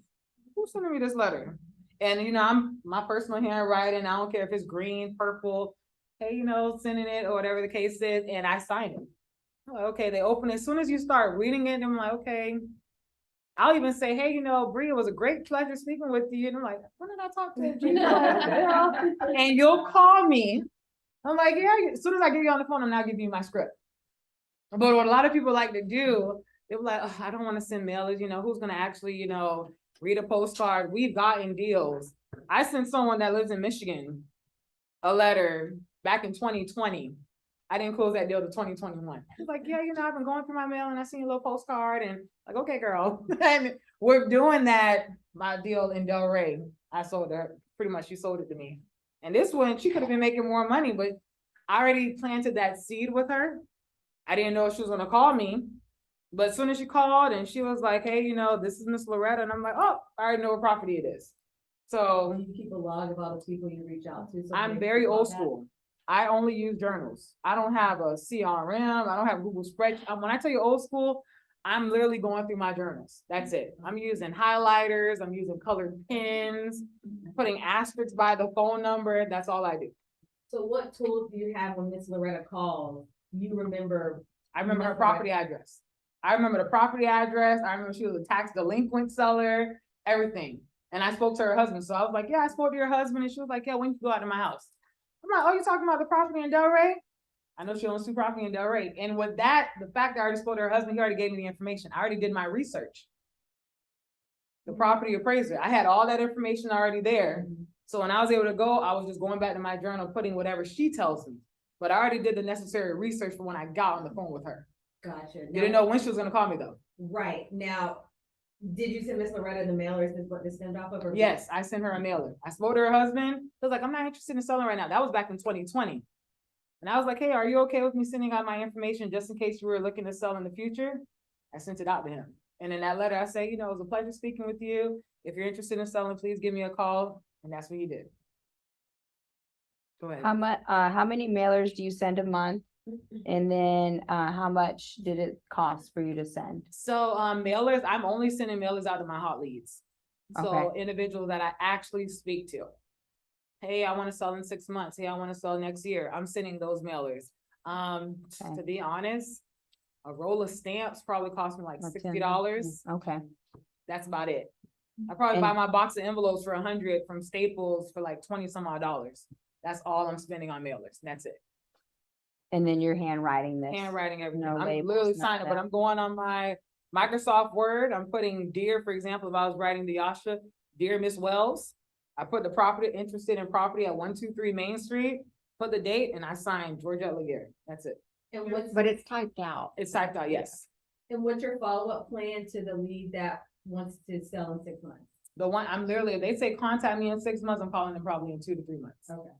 who's sending me this letter? And you know, I'm my personal handwriting, I don't care if it's green, purple, hey, you know, sending it or whatever the case is, and I sign it. I'm like, okay, they open it. As soon as you start reading it, I'm like, okay. I'll even say, hey, you know, Bree, it was a great pleasure speaking with you. And I'm like, when did I talk to you? And you'll call me. I'm like, yeah, as soon as I get you on the phone, I'm now giving you my script. But what a lot of people like to do, they're like, oh, I don't want to send mailers, you know, who's gonna actually, you know, read a postcard. We've gotten deals. I sent someone that lives in Michigan a letter back in 2020. I didn't close that deal to 2021. She's like, yeah, you know, I've been going through my mail and I seen a little postcard and like, okay, girl. And we're doing that. My deal in Delray, I sold her, pretty much she sold it to me. And this one, she could have been making more money, but I already planted that seed with her. I didn't know if she was gonna call me, but as soon as she called and she was like, hey, you know, this is Miss Loretta. And I'm like, oh, I already know what property it is. So You keep a log of all the people you reach out to. so I'm they very keep all old that. school. I only use journals. I don't have a CRM. I don't have Google spreadsheet. When I tell you old school, I'm literally going through my journals. That's it. I'm using highlighters, I'm using colored pens, putting asterisks by the phone number. That's all I do. So what tools do you have when Miss Loretta calls? You remember? I remember her property address. I remember the property address. I remember she was a tax delinquent seller, everything. And I spoke to her husband. So I was like, yeah, I spoke to your husband. And she was like, yeah, when you go out to my house? I'm like, oh, you talking about the property in Delray? I know she owns 2 property in Delray. And with that, the fact that I already spoke to her husband, he already gave me the information. I already did my research. The property appraiser. I had all that information already there. So when I was able to go, I was just going back to my journal, putting whatever she tells me. But I already did the necessary research for when I got on the phone with her. Gotcha. You didn't know when she was gonna call me though. Right, now, did you send Miss Loretta the mailer, is this what this stemmed off of? Or- Yes, I sent her a mailer. I spoke to her husband. He was like, I'm not interested in selling right now. That was back in 2020. And I was like, hey, are you okay with me sending out my information just in case you were looking to sell in the future? I sent it out to him. And in that letter, I say, you know, it was a pleasure speaking with you. If you're interested in selling, please give me a call. And that's what he did. Go ahead. How many mailers do you send a month? And then, how much did it cost for you to send? So, mailers, I'm only sending mailers out to my hot leads. So Okay. individuals that I actually speak to. Hey, I want to sell in 6 months. Hey, I want to sell next year. I'm sending those mailers. Okay. To be honest, a roll of stamps probably cost me like About $60. Okay, That's about it. I probably buy my box of envelopes for 100 from Staples for like 20 some odd dollars. That's all I'm spending on mailers. That's it. and then you're handwriting this. Handwriting everything. No I'm labels, literally none of signing, but that. I'm going on my Microsoft Word. I'm putting dear, for example, if I was writing to Yasha, dear Miss Wells, I put the property, interested in property at 123 Main Street, put the date, and I signed Georgette Laguerre. That's it. And what's, But it's typed out. It's typed out, yes. and what's your follow-up plan to the lead that wants to sell in 6 months? The one, I'm literally, if they say contact me in 6 months, I'm calling them probably in 2 to 3 months. Okay.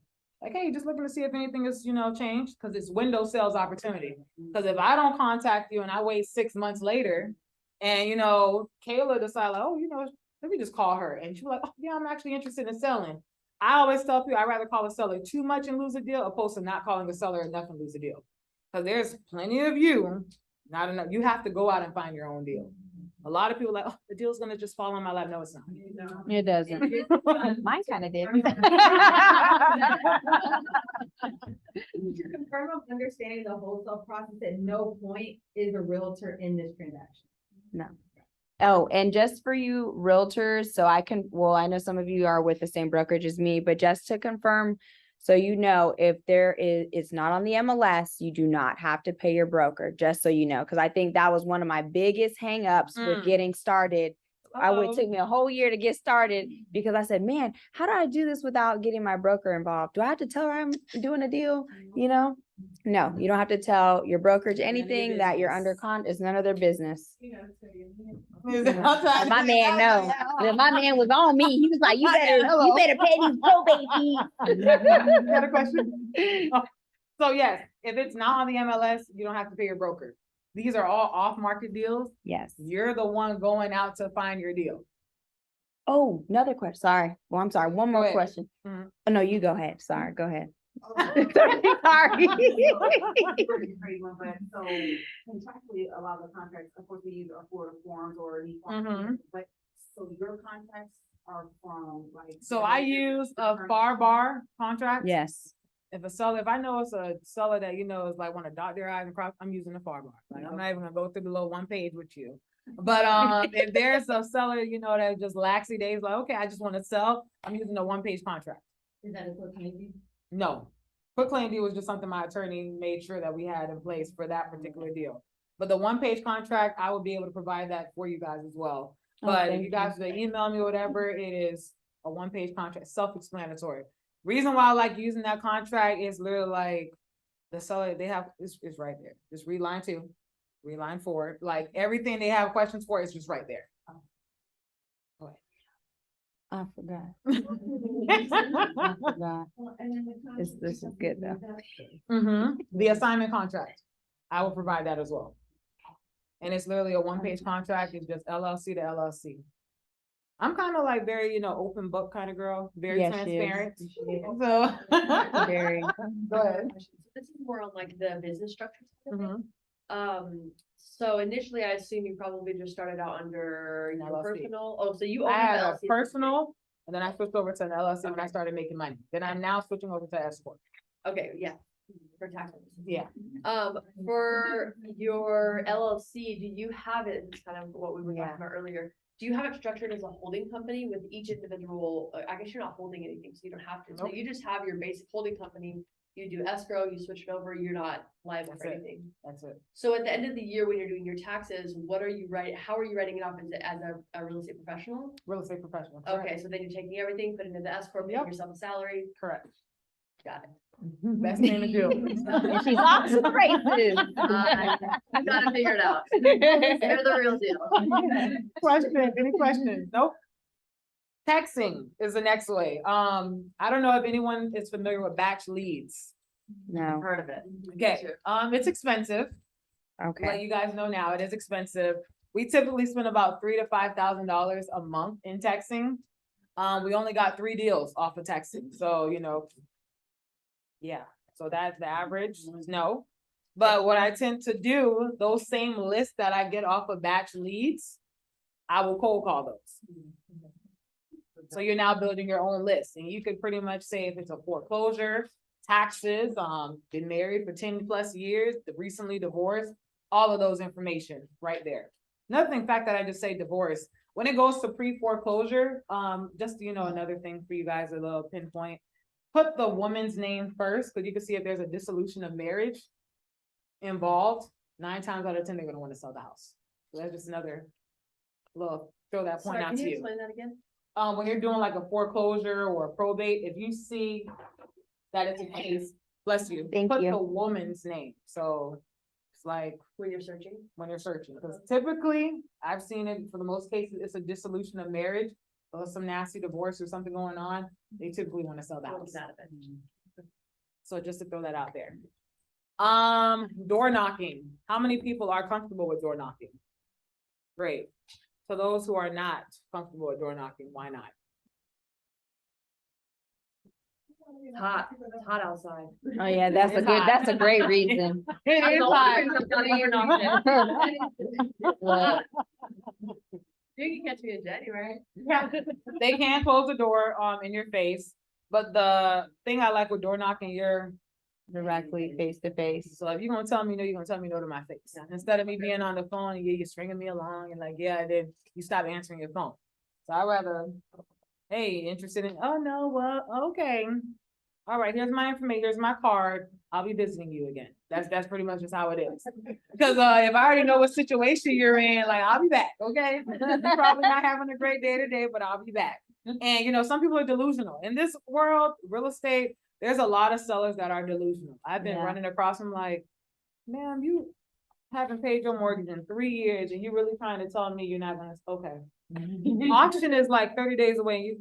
Like, hey, just looking to see if anything is, you know, changed, because it's window sales opportunity. Because if I don't contact you and I wait 6 months later, and you know, Kayla decided, like, oh, you know, let me just call her. And she's like, oh yeah, I'm actually interested in selling. I always tell people I'd rather call a seller too much and lose a deal, opposed to not calling a seller enough and lose a deal. Because there's plenty of you, not enough. You have to go out and find your own deal. A lot of people are like, oh, the deal's gonna just fall on my lap. No, it's not. It doesn't. Mine kind of did. To confirm I'm understanding the wholesale process, at no point is a realtor in this transaction. No. Oh, and just for you realtors, so I can, well, I know some of you are with the same brokerage as me, but just to confirm, so you know, if there is, it's not on the MLS, you do not have to pay your broker, just so you know, because I think that was one of my biggest hangups with getting started. It took me a whole year to get started because I said, man, how do I do this without getting my broker involved? Do I have to tell her I'm doing a deal? You know? No, you don't have to tell your brokerage anything that you're under it's none of their business. My man, no. When my man was on me, he was like, you better pay these probate fees. Got a question? Oh, so yes, if it's not on the MLS, you don't have to pay your broker. These are all off-market deals. Yes. You're the one going out to find your deal. Oh, another question. Sorry. Well, I'm sorry. One Go more ahead. question. Mhm. Oh, no, you go ahead. Sorry. Go ahead. Sorry. But so contractually, a lot of the contracts, of course, we either are for the forms or any Mhm. but so your contracts are from like. So I use a FAR bar contract. Yes. If I know it's a seller that, you know, is like want to dot their i's and cross, I'm using a FAR bar. Like, I'm not even gonna go through the little 1 page with you. But, if there's a seller, you know, that just laxy days, like, okay, I just want to sell, I'm using a 1-page contract. Is that a quick maybe? No, quick claim deed was just something my attorney made sure that we had in place for that particular deal. But the 1-page contract, I would be able to provide that for you guys as well. But if thank you guys would email me or whatever, it is a 1-page contract, self-explanatory. Reason why I like using that contract is literally like the seller, they have, it's right there. Just read line 2, read line 4, like everything they have questions for is just right there. I forgot. I forgot. This is good though. The assignment contract, I will provide that as well. And it's literally a 1-page contract, it's just LLC to LLC. I'm kind of like very, you know, open book kind of girl, very Yes, she is. transparent. So. Very. Go ahead. This is more on like the business structure. side of it. Mhm. So initially, I assume you probably just started out under An your LLC. personal, oh, so you own I had an a LLC. personal, and then I switched over to an LLC when I Okay. started making money. Then I'm now switching over to S corp. Okay, yeah, for tax purposes. Yeah. For your LLC, do you have it, it's kind of what we were Yeah. talking about earlier. Do you have it structured as a holding company with each individual, I guess you're not holding anything, so you don't have to, so Nope. you just have your basic holding company. You do escrow, you switch it over, you're not liable That's for it. anything. That's it. So at the end of the year, when you're doing your taxes, what are you writing, how are you writing it off? Is it as a real estate professional? Real estate professional. correct. Okay, so then you're taking everything, putting it in the S corp, paying Yep. yourself a salary, Correct. got it. Best thing to do. And she's off to the races. You gotta figure it out. You're the real deal. Questions, any questions? Nope. Texting is the next way. I don't know if anyone is familiar with batch leads. No, Heard of it. Okay, it's expensive. Let okay. you guys know now, it is expensive. We typically spend about $3,000 to $5,000 a month in texting. We only got 3 deals off of texting, so yeah, so that's the average, no. But what I tend to do, those same lists that I get off of batch leads, I will cold call those. So you're now building your own list, and you could pretty much say if it's a foreclosure, taxes, been married for 10+ years, recently divorced, all of those information right there. Another thing, fact that I just say divorce, when it goes to pre-foreclosure, just, another thing for you guys, a little pinpoint. Put the woman's name first, because you can see if there's a dissolution of marriage involved, 9 times out of 10, they're gonna want to sell the house. So that's just another little, throw that point Sorry, out can to you you. explain that again? When you're doing like a foreclosure or a probate, if you see that it's a case, bless you, Thank put you. the woman's name. So it's like When you're searching? when you're searching, because typically I've seen it for the most cases, it's a dissolution of marriage or some nasty divorce or something going on. They typically want to sell the What house. was that of it? So just to throw that out there. Door knocking. How many people are comfortable with door knocking? Great. For those who are not comfortable with door knocking, why not? It's hot, it's hot outside. Oh, yeah, that's a great reason. It is hot. Well, You can catch me in January. Yeah, they can close the door, in your face, but the thing I like with door knocking, you're, directly face to face. so if you're gonna tell me no, you're gonna tell me no to my face. Instead of me being on the phone, and you're stringing me along and like, yeah, then you stop answering your phone. So I'd rather, hey, interested in, oh, no, well, okay. All right, here's my information, here's my card, I'll be visiting you again. That's pretty much just how it is. Because, if I already know what situation you're in, like, I'll be back, okay? You're probably not having a great day today, but I'll be back. And, some people are delusional. In this world, real estate, there's a lot of sellers that are delusional. I've been Yeah. running across them like, ma'am, you haven't paid your mortgage in 3 years and you're really trying to tell me you're not gonna, okay. Auction is like 30 days away.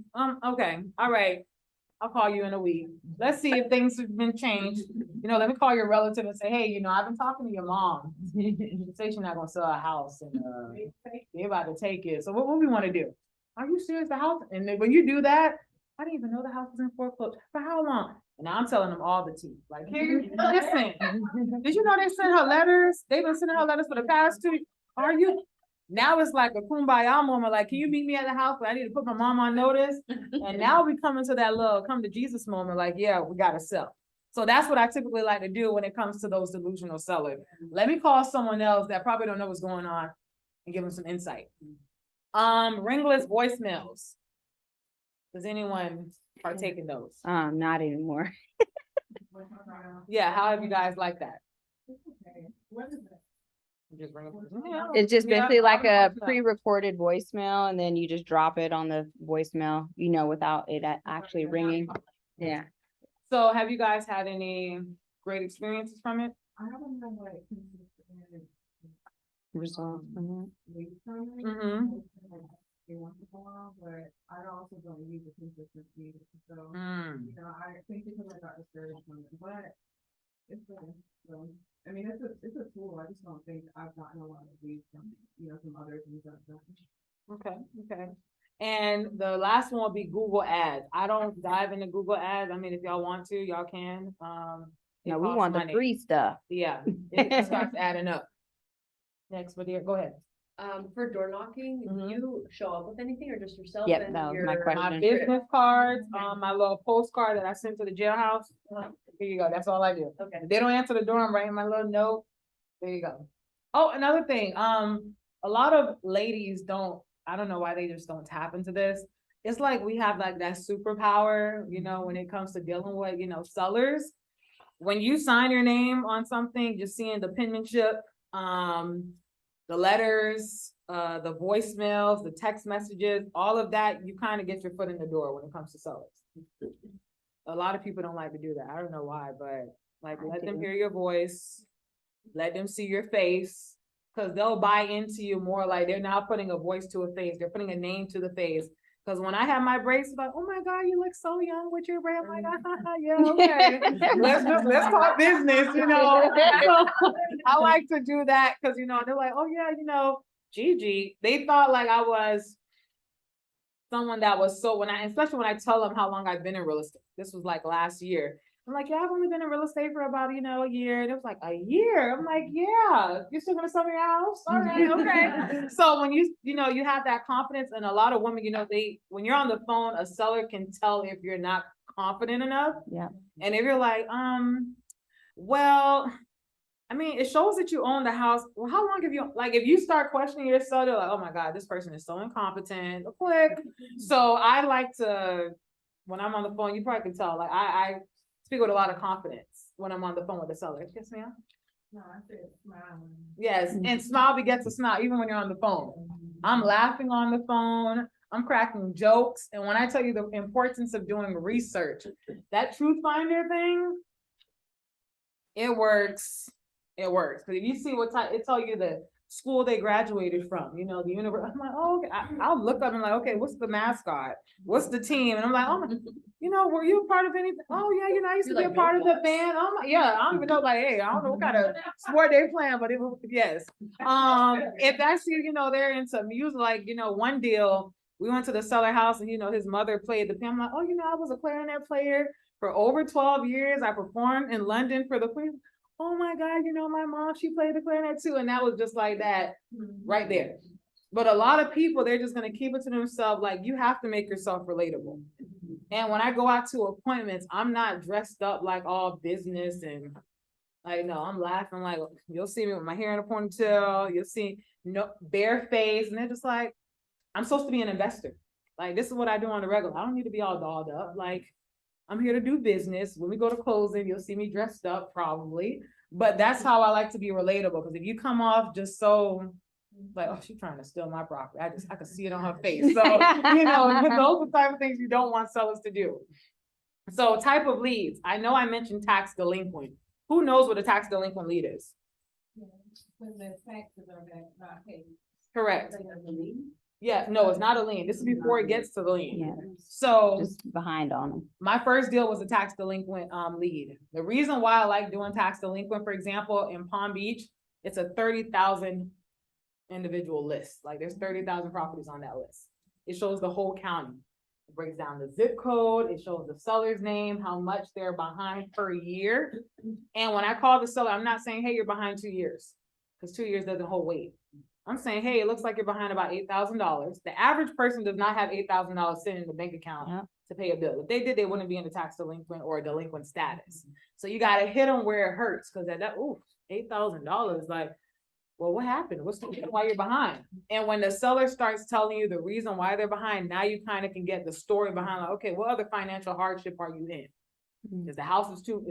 Okay, all right. I'll call you in a week. Let's see if things have been changed. Let me call your relative and say, hey, I've been talking to your mom. She says she's not gonna sell a house and, they're about to take it. So what we wanna do? Are you serious? The house? And then when you do that, I didn't even know the house was in foreclosure. For how long? And now I'm telling them all the tea. Like, here, listen, did you know they sent her letters? They've been sending her letters for the past 2 years. Are you? Now it's like a kumbaya moment, like, can you meet me at the house? I need to put my mom on notice. And now we come into that little come to Jesus moment, like, yeah, we gotta sell. So that's what I typically like to do when it comes to those delusional sellers. Let me call someone else that probably don't know what's going on and give them some insight. Ringless voicemails. Does anyone partake in those? Not anymore. Yeah, how have you guys like that? What is it? Just ring it. It's just Yeah, basically like I a would like that. pre-recorded voicemail and then you just drop it on the voicemail, without it actually ringing. Yeah. So have you guys had any great experiences from it? I haven't been like. Results from Mhm. Once in a while, but I also don't use the consistency, so, Mm. I think because I got discouraged from it, but it's good, so, I mean, it's a tool, I just don't think I've gotten a lot of these from, from other things I've done. Okay. And the last one will be Google Ads. I don't dive into Google Ads. I mean, if y'all want to, y'all can. It No, we costs want the money. free stuff. Yeah, it starts adding up. Next, but go ahead. For door knocking, Mhm. you show up with anything or just yourself? Yep, and that was your- my question. My business cards, my little postcard that I sent to the jailhouse. Here you go. That's all I do. Okay. If they don't answer the door, I'm writing my little note. There you go. Oh, another thing, a lot of ladies I don't know why they just don't tap into this. It's like we have like that superpower, you know, when it comes to dealing with, you know, sellers. When you sign your name on something, just seeing the penmanship, the letters, the voicemails, the text messages, all of that, you kind of get your foot in the door when it comes to sellers. A lot of people don't like to do that. I don't know why, but like, I let them do. hear your voice. Let them see your face, because they'll buy into you more. Like, they're now putting a voice to a face. They're putting a name to the face. Because when I have my braces, like, oh my God, you look so young with your braid. I'm like, yeah, okay. let's talk business, you know. So, I like to do that because, you know, they're like, oh yeah, you know, Gigi. They thought like I was someone that was so, especially when I tell them how long I've been in real estate. This was like last year. I'm like, yeah, I've only been in real estate for about, you know, a year. And it was like, a year? I'm like, yeah, you're still gonna sell me your house? All right, okay. So when you know, you have that confidence, and a lot of women, you know, when you're on the phone, a seller can tell if you're not confident enough. Yeah. And if you're like, well, I mean, it shows that you own the house. Well, how long have you, like, if you start questioning yourself, they're like, oh my God, this person is so incompetent. Quick. So I like to, when I'm on the phone, you probably can tell, like, I speak with a lot of confidence when I'm on the phone with the seller. Yes, ma'am? No, I said smile. Yes, and smile begets a smile, even when you're on the phone. I'm laughing on the phone. I'm cracking jokes. And when I tell you the importance of doing research, that Truth Finder thing, it works. It works. Because if you see what type, it tell you the school they graduated from, you know, the university. I'm like, oh, okay. I'll look up and like, okay, what's the mascot? What's the team? And I'm like, oh, you know, were you a part of anything? Oh yeah, you know, I used to be a part of the band. Oh my, yeah, I don't even know, like, hey, I don't know what kind of sport they playing, but it was, yes. If I see, you know, they're into music, like, you know, one deal, we went to the seller house and, you know, his mother played the piano. I'm like, oh, you know, I was a clarinet player for over 12 years. I performed in London for the Queen. Oh my God, you know, my mom, she played the clarinet too. And that was just like that right there. But a lot of people, they're just going to keep it to themselves. Like, you have to make yourself relatable. And when I go out to appointments, I'm not dressed up like all business and like, no, I'm laughing. Like, you'll see me with my hair in a ponytail. You'll see no bare face. And they're just like, I'm supposed to be an investor. Like, this is what I do on the regular. I don't need to be all dolled up. Like, I'm here to do business. When we go to closing, you'll see me dressed up probably, but that's how I like to be relatable. Because if you come off just so like, oh, she's trying to steal my property, I can see it on her face. So, you know, those are the type of things you don't want sellers to do. So type of leads. I know I mentioned tax delinquent. Who knows what a tax delinquent lead is? When the taxes are not paid. Correct. Yeah, no, it's not a lien. This is before it gets to the lien. Yeah. So Just behind on them. my first deal was a tax delinquent lead. The reason why I like doing tax delinquent, for example, in Palm Beach, it's a 30,000 individual list. Like, there's 30,000 properties on that list. It shows the whole county. It breaks down the zip code. It shows the seller's name, how much they're behind per year. And when I call the seller, I'm not saying, hey, you're behind 2 years, because 2 years doesn't hold weight. I'm saying, hey, it looks like you're behind about $8,000. The average person does not have $8,000 sitting in the bank account to pay a bill. If they did, they wouldn't be in a tax delinquent or a delinquent status. So you got to hit them where it hurts, because that, ooh, $8,000, like, well, what happened? What's the reason why you're behind? And when the seller starts telling you the reason why they're behind, now you kind of can get the story behind, like, okay, what other financial hardship are you in? Is the house too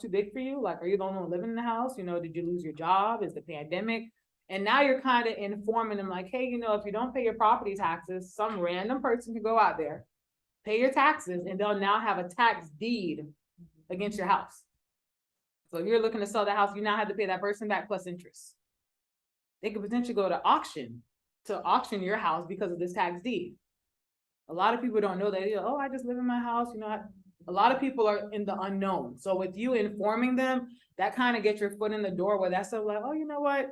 big for you? Like, are you the only one living in the house? You know, did you lose your job? Is the pandemic? And now you're kind of informing them like, hey, you know, if you don't pay your property taxes, some random person can go out there, pay your taxes, and they'll now have a tax deed against your house. So if you're looking to sell the house, you now have to pay that person back plus interest. They could potentially go to auction your house because of this tax deed. A lot of people don't know that. You know, oh, I just live in my house. You know, a lot of people are in the unknown. So with you informing them, that kind of gets your foot in the door where that's like, oh, you know what?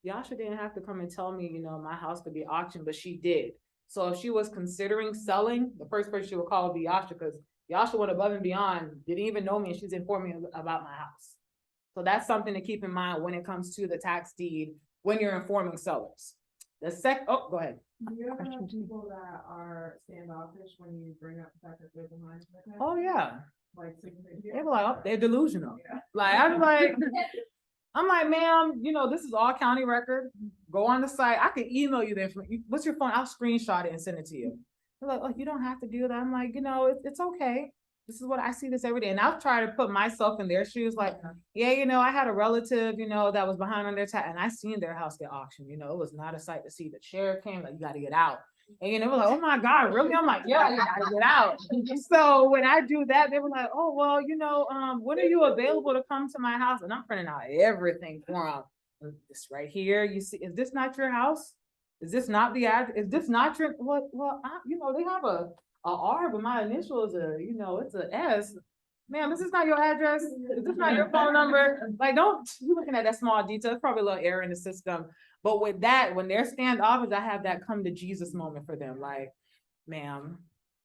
Yasha didn't have to come and tell me, you know, my house could be auctioned, but she did. So if she was considering selling, the first person she would call would be Yasha, because Yasha went above and beyond, didn't even know me, and she's informing me about my house. So that's something to keep in mind when it comes to the tax deed, when you're informing sellers. Oh, go ahead. Do you ever have people that are standoffish when you bring up the fact that they're behind? Oh, yeah. Like, They were like, oh, they're delusional. Yeah. Like, I'm like, ma'am, you know, this is all county record. Go on the site. I can email you the information. What's your phone? I'll screenshot it and send it to you. They're like, oh, you don't have to do that. I'm like, you know, it's okay. This is what I see this every day. And I've tried to put myself in their shoes. Like, yeah, you know, I had a relative, you know, that was behind on their tax, and I seen their house get auctioned. You know, it was not a sight to see. The sheriff came, like, you got to get out. And you know, like, oh my God, really? I'm like, yeah, you gotta get out. So when I do that, they were like, oh, well, you know, when are you available to come to my house? And I'm printing out everything for them. This right here, you see, is this not your house? Is this not the address? Is this not your, you know, they have a R, but my initial is you know, it's a S. Ma'am, this is not your address. Is this not your phone number? Like, don't, you looking at that small detail, it's probably a little error in the system. But with that, when they're standoffish, I have that come to Jesus moment for them. Like, ma'am,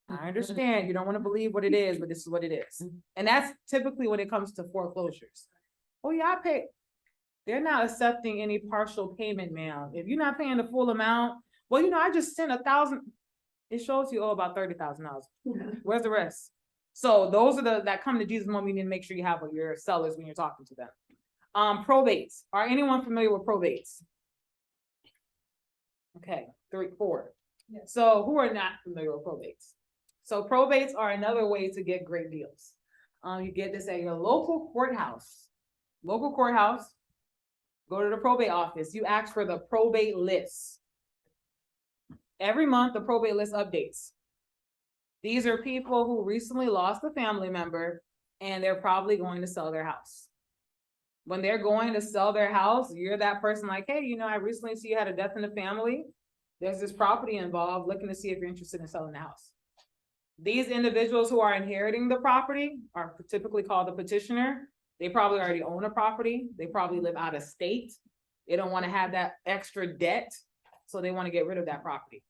I understand you don't want to believe what it is, but this is what it is. And that's typically when it comes to foreclosures. Oh yeah, I pay. They're not accepting any partial payment, ma'am. If you're not paying the full amount, well, you know, I just sent $1,000. It shows you owe about $30,000. Where's the rest? So those are that come to Jesus moment. You need to make sure you have with your sellers when you're talking to them. Probates. Are anyone familiar with probates? Okay, 3, 4. Yes. So who are not familiar with probates? So probates are another way to get great deals. You get this at your local courthouse. Local courthouse. Go to the probate office. You ask for the probate list. Every month, the probate list updates. These are people who recently lost a family member and they're probably going to sell their house. When they're going to sell their house, you're that person like, hey, you know, I recently see you had a death in the family. There's this property involved, looking to see if you're interested in selling the house. These individuals who are inheriting the property are typically called the petitioner. They probably already own a property. They probably live out of state. They don't want to have that extra debt, so they want to get rid of that property.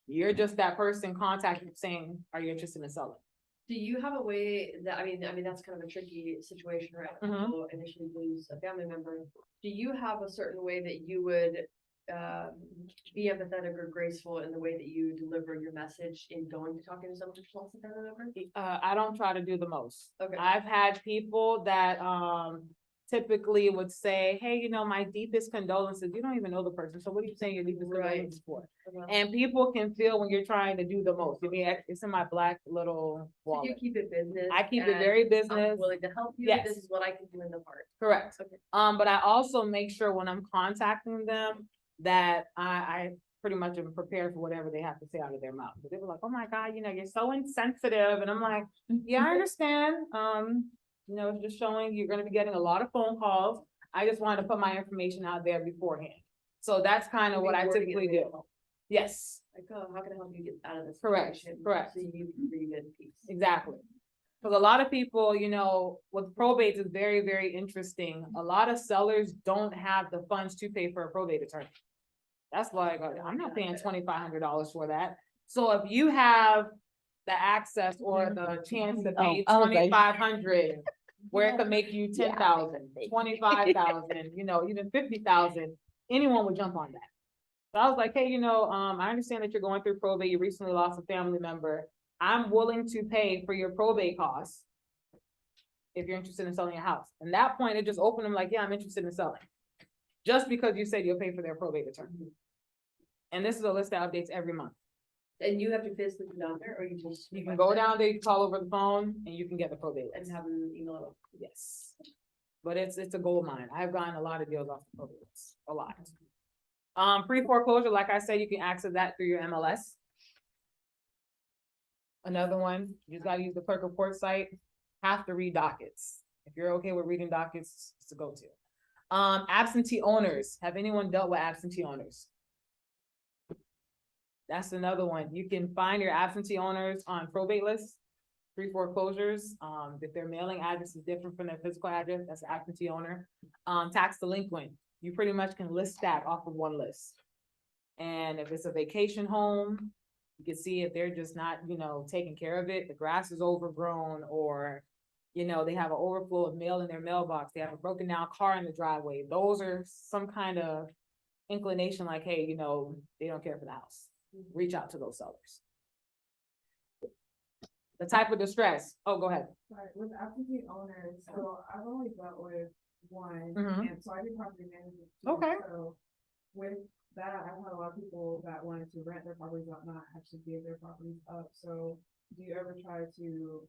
You're just that person contacting saying, are you interested in selling? Do you have a way that, I mean, that's kind of a tricky situation, right? Mhm. People initially lose a family member. Do you have a certain way that you would be empathetic or graceful in the way that you deliver your message in going to talking to someone who lost a family member? I don't try to do the most. Okay. I've had people that typically would say, hey, you know, my deepest condolences. You don't even know the person, so what are you saying your deepest condolences for? And people can feel when you're trying to do the most. I mean, it's in my black little So wallet. you keep it business. I keep it and very I'm business. willing to help you. Yes. This is what I can do in the part. Correct. Okay. But I also make sure when I'm contacting them that I pretty much am prepared for whatever they have to say out of their mouth. But they were like, oh my God, you know, you're so insensitive. And I'm like, yeah, I understand. You know, it's just showing you're gonna be getting a lot of phone calls. I just wanted to put my information out there beforehand. So that's kind of what I typically do. Yes. Like, oh, how can I help you get out of this? Correct, situation? correct. So you can breathe in peace. Exactly. Because a lot of people, you know, with probates is very, very interesting. A lot of sellers don't have the funds to pay for a probate attorney. That's like, I'm not paying $2,500 for that. So if you have the access or the chance to pay $2,500, where it could make you 10,000, 25,000, you know, even 50,000, anyone would jump on that. So I was like, hey, you know, I understand that you're going through probate. You recently lost a family member. I'm willing to pay for your probate costs if you're interested in selling a house. And that point, it just opened them like, yeah, I'm interested in selling. Just because you said you'll pay for their probate attorney. And this is a list that updates every month. And you have to physically go down there, or you just. You can go down there, you can call over the phone, and you can get the probate list. And have them email it. Yes. But it's a gold mine. I've gotten a lot of deals off the probate list, a lot. Pre-foreclosure, like I said, you can access that through your MLS. Another one, you just gotta use the clerk report site, have to read dockets. If you're okay with reading dockets, it's a go-to. Absentee owners, have anyone dealt with absentee owners? That's another one. You can find your absentee owners on probate lists, pre-foreclosures. If their mailing address is different from their physical address, that's an absentee owner. Tax delinquent, you pretty much can list that off of one list. And if it's a vacation home, you can see if they're just not, you know, taking care of it, the grass is overgrown, or You know, they have an overflow of mail in their mailbox. They have a broken down car in the driveway. Those are some kind of inclination like, hey, you know, they don't care for the house. Reach out to those sellers. The type of distress. Oh, go ahead. Right, with absentee owners, so I've only dealt with one, Mhm. and so I do property management. too. Okay. So with that, I've had a lot of people that wanted to rent their properties out, not actually give their properties up. So do you ever try to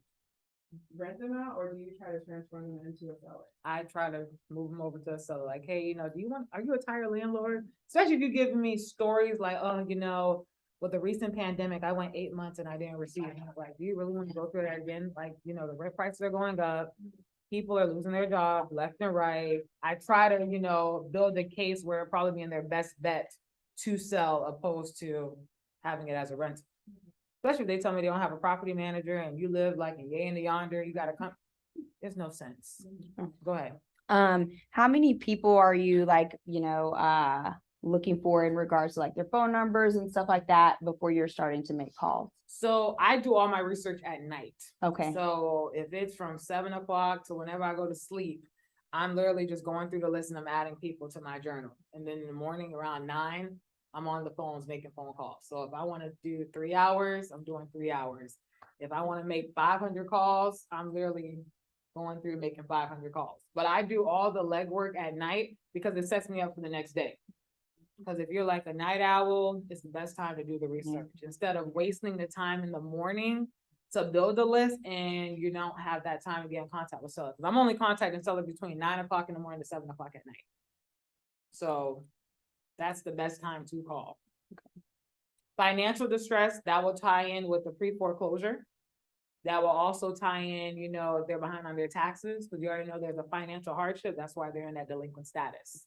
rent them out, or do you try to transfer them into a seller? I try to move them over to a seller, like, hey, you know, are you a tired landlord? Especially if you're giving me stories like, oh, you know, with the recent pandemic, I went 8 months and I didn't receive it. Like, do you really want to go through that again? Like, you know, the rent prices are going up. People are losing their jobs left and right. I try to, you know, build a case where it'll probably be in their best bet to sell opposed to having it as a rental. Especially if they tell me they don't have a property manager and you live like in yay and yonder, you gotta come. There's no sense. Go ahead. How many people are you like, looking for in regards to like their phone numbers and stuff like that before you're starting to make calls? So I do all my research at night. Okay. So if it's from 7 o'clock to whenever I go to sleep, I'm literally just going through the list and I'm adding people to my journal. And then in the morning around 9, I'm on the phones making phone calls. So if I want to do 3 hours, I'm doing 3 hours. If I want to make 500 calls, I'm literally going through making 500 calls. But I do all the legwork at night because it sets me up for the next day. Because if you're like a night owl, it's the best time to do the research instead of wasting the time in the morning to build a list and you don't have that time to get in contact with sellers. 'Cause I'm only contacting sellers between 9 o'clock in the morning to 7 o'clock at night. So that's the best time to call. Financial distress, that will tie in with the pre-foreclosure. That will also tie in, you know, if they're behind on their taxes, because you already know there's a financial hardship. That's why they're in that delinquent status.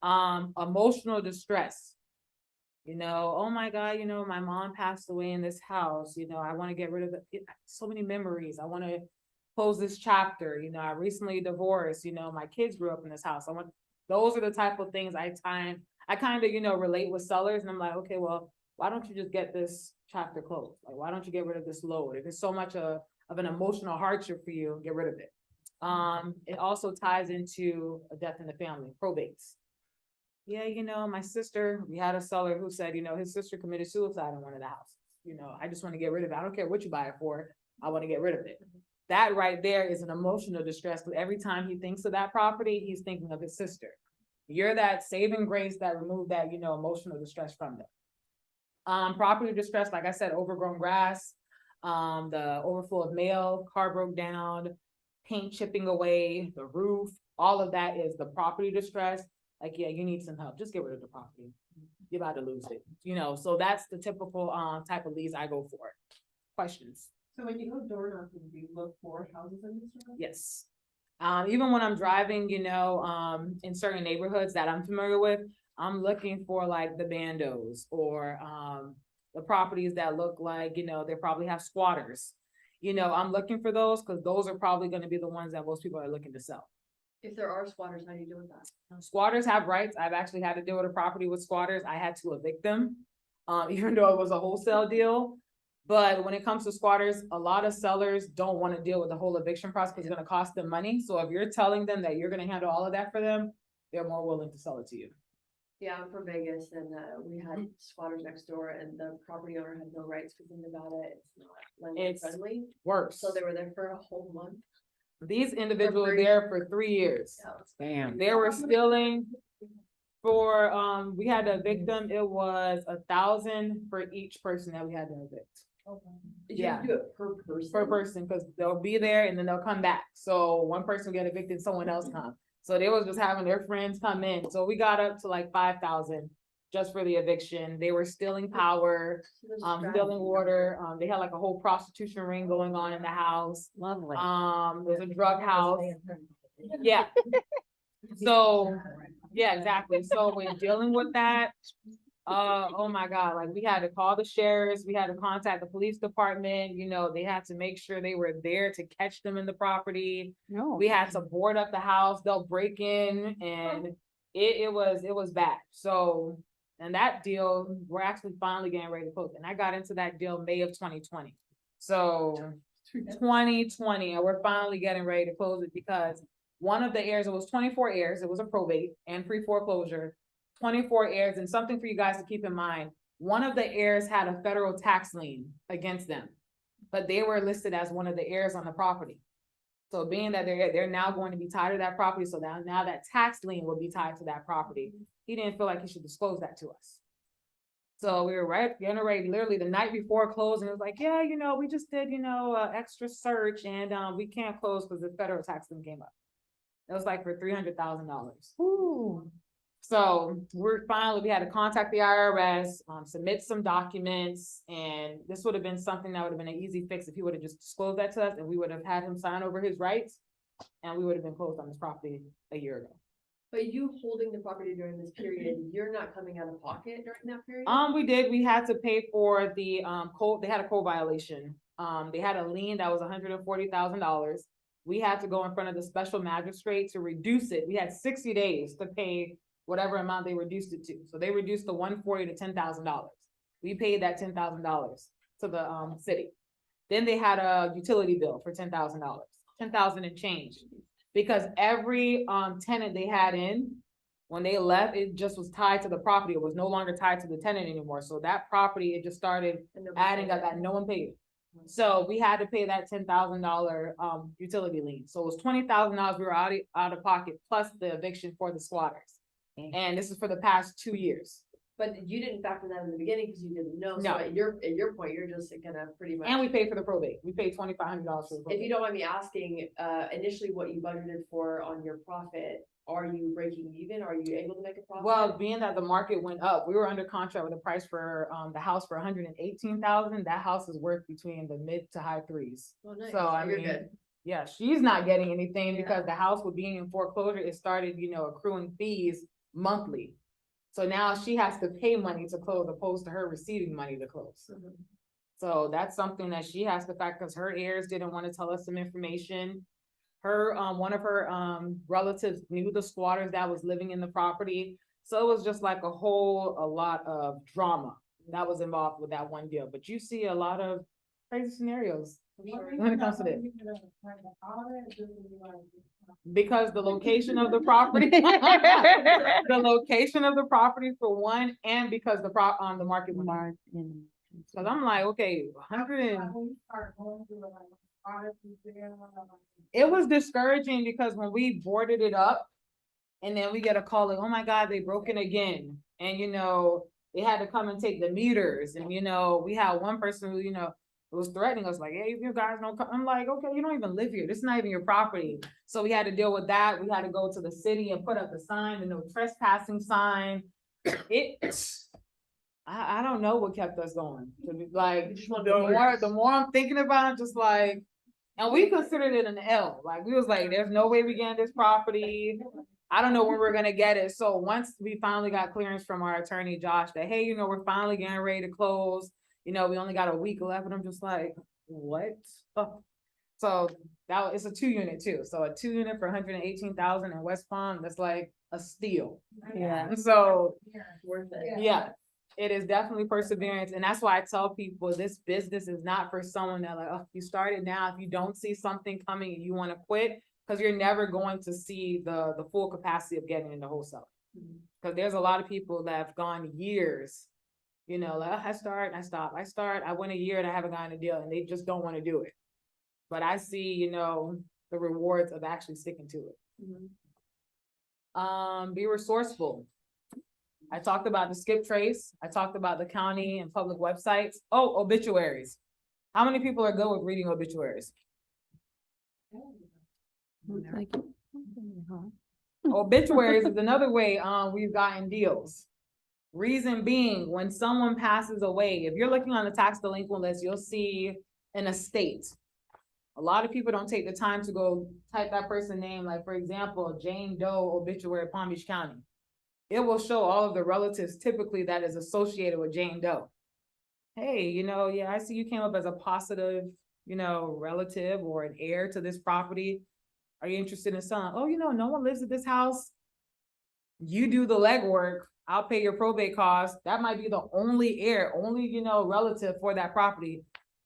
Emotional distress. You know, oh my God, you know, my mom passed away in this house. You know, I want to get rid of so many memories. I want to close this chapter. You know, I recently divorced. You know, my kids grew up in this house. Those are the type of things I kind of, you know, relate with sellers. And I'm like, okay, well, why don't you just get this chapter closed? Like, why don't you get rid of this load? If it's so much of an emotional hardship for you, get rid of it. It also ties into a death in the family, probates. Yeah, you know, my sister, we had a seller who said, you know, his sister committed suicide in one of the houses. You know, I just want to get rid of it. I don't care what you buy it for. I want to get rid of it. That right there is an emotional distress because every time he thinks of that property, he's thinking of his sister. You're that saving grace that removed that, you know, emotional distress from them. Property distress, like I said, overgrown grass, the overflow of mail, car broke down, paint chipping away, the roof, all of that is the property distress. Like, yeah, you need some help. Just get rid of the property. You're about to lose it. You know, so that's the typical type of leads I go for. Questions? So when you go door knocking, do you look for houses in this room? Yes. Even when I'm driving, you know, in certain neighborhoods that I'm familiar with, I'm looking for like the bandos or the properties that look like, you know, they probably have squatters. You know, I'm looking for those because those are probably going to be the ones that most people are looking to sell. If there are squatters, how do you deal with that? Squatters have rights. I've actually had to deal with a property with squatters. I had to evict them, even though it was a wholesale deal. But when it comes to squatters, a lot of sellers don't want to deal with the whole eviction process because it's going to cost them money. So if you're telling them that you're going to handle all of that for them, they're more willing to sell it to you. Yeah, I'm from Vegas and we had squatters next door and the property owner had no rights because in Nevada it's not landlord It's friendly. worse. So they were there for a whole month. These individuals were there for 3 years. Yeah. They were stealing for, we had to evict them. It was $1,000 for each person that we had to evict. Did you Yeah. have to do it per person? Per person, because they'll be there and then they'll come back. So one person will get evicted, someone else come. So they was just having their friends come in. So we got up to like 5,000 just for the eviction. They were stealing power, stealing water. They had like a whole prostitution ring going on in the house. Lovely. There's a drug house. Yeah. So, yeah, exactly. So when dealing with that, oh my God, like we had to call the sheriffs, we had to contact the police department, you know, they had to make sure they were there to catch them in the property. No. We had to board up the house, they'll break in and it was bad. So, and that deal, we're actually finally getting ready to close. And I got into that deal May of 2020. So 2020, and we're finally getting ready to close it because one of the heirs, it was 24 heirs, it was a probate and pre-foreclosure, 24 heirs, and something for you guys to keep in mind, one of the heirs had a federal tax lien against them, but they were listed as one of the heirs on the property. So being that they're now going to be tied to that property, so now that tax lien will be tied to that property. He didn't feel like he should disclose that to us. So we were getting ready, literally the night before closing, it was like, yeah, we just did, extra search and, we can't close because the federal tax lien came up. It was like for $300,000. So we had to contact the IRS, submit some documents, and this would have been something that would have been an easy fix if he would have just disclosed that to us, and we would have had him sign over his rights, and we would have been closed on this property a year ago. But you holding the property during this period, you're not coming out of pocket during that period? We did. We had to pay for the code. They had a code violation. They had a lien that was $140,000. We had to go in front of the special magistrate to reduce it. We had 60 days to pay whatever amount they reduced it to. So they reduced the $140,000 to $10,000. We paid that $10,000 to the city. Then they had a utility bill for $10,000, $10,000 and change. Because every tenant they had in, when they left, it just was tied to the property. It was no longer tied to the tenant anymore. So that property, it just started adding up that no one paid. So we had to pay that $10,000 utility lien. So it was $20,000 we were out of pocket plus the eviction for the squatters. And this is for the past 2 years. But you didn't factor that in the beginning because you didn't know. No. So at your point, you're just gonna pretty much. And we paid for the probate. We paid $2,500 for the probate. If you don't mind me asking, initially what you budgeted for on your profit, are you breaking even? Are you able to make a profit? Well, being that the market went up, we were under contract with a price for the house for $118,000. That house is worth between the mid to high threes. Oh, nice. So I You're mean, good. yeah, she's not getting anything Yeah. because the house with being in foreclosure, it started, accruing fees monthly. So now she has to pay money to close opposed to her receiving money to close. Mhm. So that's something that she has to factor because her heirs didn't want to tell us some information. Her, one of her relatives knew the squatters that was living in the property. So it was just like a lot of drama that was involved with that one deal. But you see a lot of crazy scenarios when it comes to this. Because the location of the property, the location of the property for one, and because the market went up. Cause I'm like, okay, 100 and it was discouraging because when we boarded it up and then we get a call like, oh my God, they broke in again. And they had to come and take the meters. And we had one person who, was threatening us like, hey, if you guys don't come, I'm like, okay, you don't even live here. This is not even your property. So we had to deal with that. We had to go to the city and put up the sign, the no trespassing sign. I don't know what kept us going. Like, the more I'm thinking about it, just like, and we considered it an L. Like, we was like, there's no way we get this property. I don't know when we're gonna get it. So once we finally got clearance from our attorney, Josh, that, hey, we're finally getting ready to close. We only got a week left, and I'm just like, what? Oh. So it's a 2-unit too. So a 2-unit for $118,000 in West Palm, that's like a steal. Yeah. So Worth it. yeah, it is definitely perseverance. And that's why I tell people this business is not for someone that like, oh, you started now, if you don't see something coming and you want to quit, because you're never going to see the full capacity of getting into wholesale. Because there's a lot of people that have gone years, like, I start, I stop, I went a year and I haven't gotten a deal, and they just don't want to do it. But I see, the rewards of actually sticking to it. Be resourceful. I talked about the skip trace. I talked about the county and public websites. Oh, obituaries. How many people are good with reading obituaries? Obituaries is another way we've gotten deals. Reason being, when someone passes away, if you're looking on the tax delinquent list, you'll see an estate. A lot of people don't take the time to go type that person's name. Like, for example, Jane Doe obituary, Palm Beach County. It will show all of the relatives typically that is associated with Jane Doe. Hey, yeah, I see you came up as a positive, relative or an heir to this property. Are you interested in selling? Oh, no one lives at this house. You do the legwork. I'll pay your probate costs. That might be the only heir, relative for that property.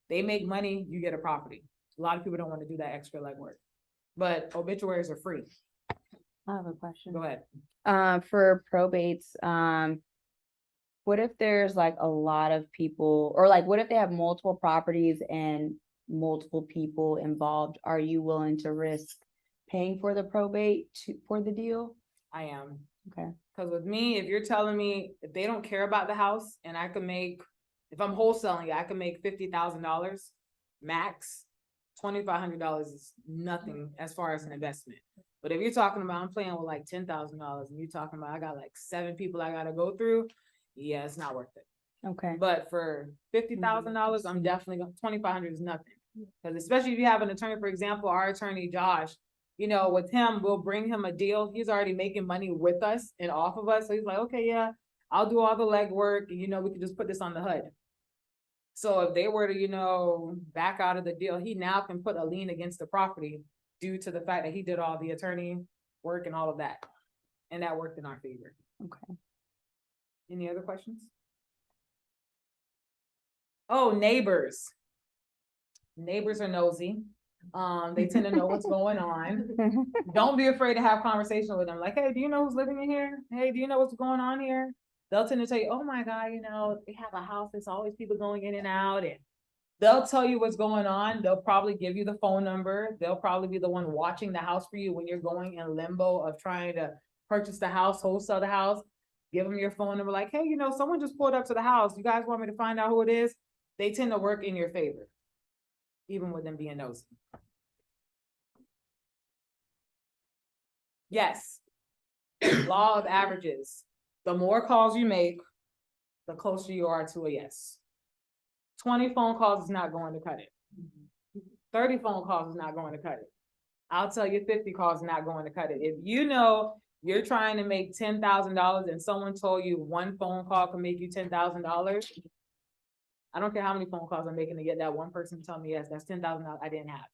They make money, you get a property. A lot of people don't want to do that extra legwork, but obituaries are free. I have a question. Go ahead. For probates, what if there's like a lot of people, or like, what if they have multiple properties and multiple people involved? Are you willing to risk paying for the probate for the deal? I am. Okay. Cause with me, if you're telling me if they don't care about the house and I can make, if I'm wholesaling it, I can make $50,000 max. $2,500 is nothing as far as an investment. But if you're talking about, I'm playing with like $10,000 and you're talking about, I got like 7 people I gotta go through. Yeah, it's not worth it. Okay. But for $50,000, I'm definitely, 2,500 is nothing. Cause especially if you have an attorney, for example, our attorney, Josh, you know, with him, we'll bring him a deal. He's already making money with us and off of us. So he's like, okay, yeah, I'll do all the legwork and, you know, we can just put this on the HUD. So if they were to, you know, back out of the deal, he now can put a lien against the property due to the fact that he did all the attorney work and all of that. And that worked in our favor. Okay. Any other questions? Oh, neighbors. Neighbors are nosy. They tend to know what's going on. Don't be afraid to have conversation with them. Like, hey, do you know who's living in here? Hey, do you know what's going on here? They'll tend to tell you, oh my God, you know, they have a house. There's always people going in and out, and they'll tell you what's going on. They'll probably give you the phone number. They'll probably be the one watching the house for you when you're going in limbo of trying to purchase the house, wholesale the house. Give them your phone number. Like, hey, you know, someone just pulled up to the house. You guys want me to find out who it is? They tend to work in your favor, even with them being nosy. Yes. Law of averages. The more calls you make, the closer you are to a yes. 20 phone calls is not going to cut it. 30 phone calls is not going to cut it. I'll tell you 50 calls is not going to cut it. If you know you're trying to make $10,000 and someone told you one phone call can make you $10,000, I don't care how many phone calls I'm making to get that one person to tell me, yes, that's $10,000 I didn't have.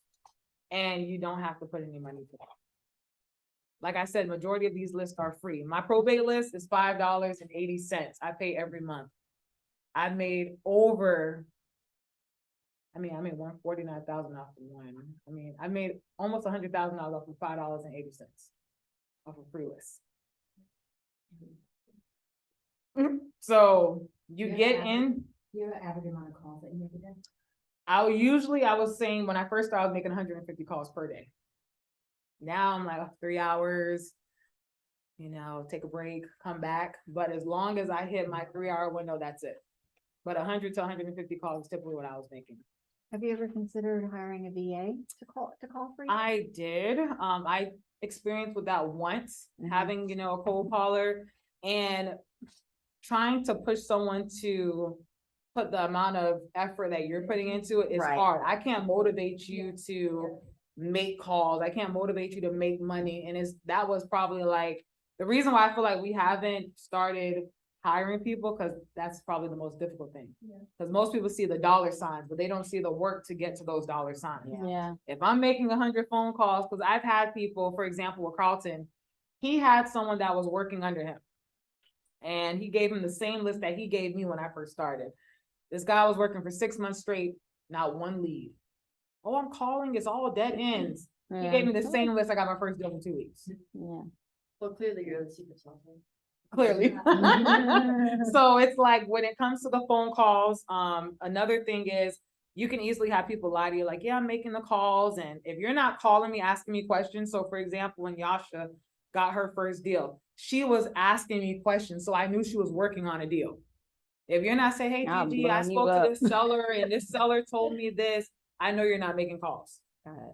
And you don't have to put any money for that. Like I said, majority of these lists are free. My probate list is $5.80. I pay every month. I made over, I made 149,000 off of one. I made almost $100,000 off of $5.80 off a free list. So you get in. You have an average amount of calls that you make a day? I was saying when I first started, I was making 150 calls per day. Now I'm like 3 hours, you know, take a break, come back. But as long as I hit my 3-hour window, that's it. But 100 to 150 calls is typically what I was making. Have you ever considered hiring a VA to call for you? I did. I experienced with that once, having, you know, a cold caller and trying to push someone to put the amount of effort that you're putting into it is Right. hard. I can't motivate you to make calls. I can't motivate you to make money. And that was probably like the reason why I feel like we haven't started hiring people, because that's probably the most difficult thing. Because most people see the dollar signs, but they don't see the work to get to those dollar signs. Yeah. If I'm making 100 phone calls, because I've had people, for example, with Carlton, he had someone that was working under him. And he gave him the same list that he gave me when I first started. This guy was working for 6 months straight, not one lead. Oh, I'm calling, it's all dead ends. He gave me the same list I got my first deal in 2 weeks. Yeah. Well, clearly you're the secret sauce. Clearly. So it's like when it comes to the phone calls, another thing is you can easily have people lie to you like, yeah, I'm making the calls. And if you're not calling me, asking me questions. So for example, when Yasha got her first deal, she was asking me questions. So I knew she was working on a deal. If you're not saying, hey, I'm Gigi, I blowing you spoke to up. this seller and this seller told me this, I know you're not making calls.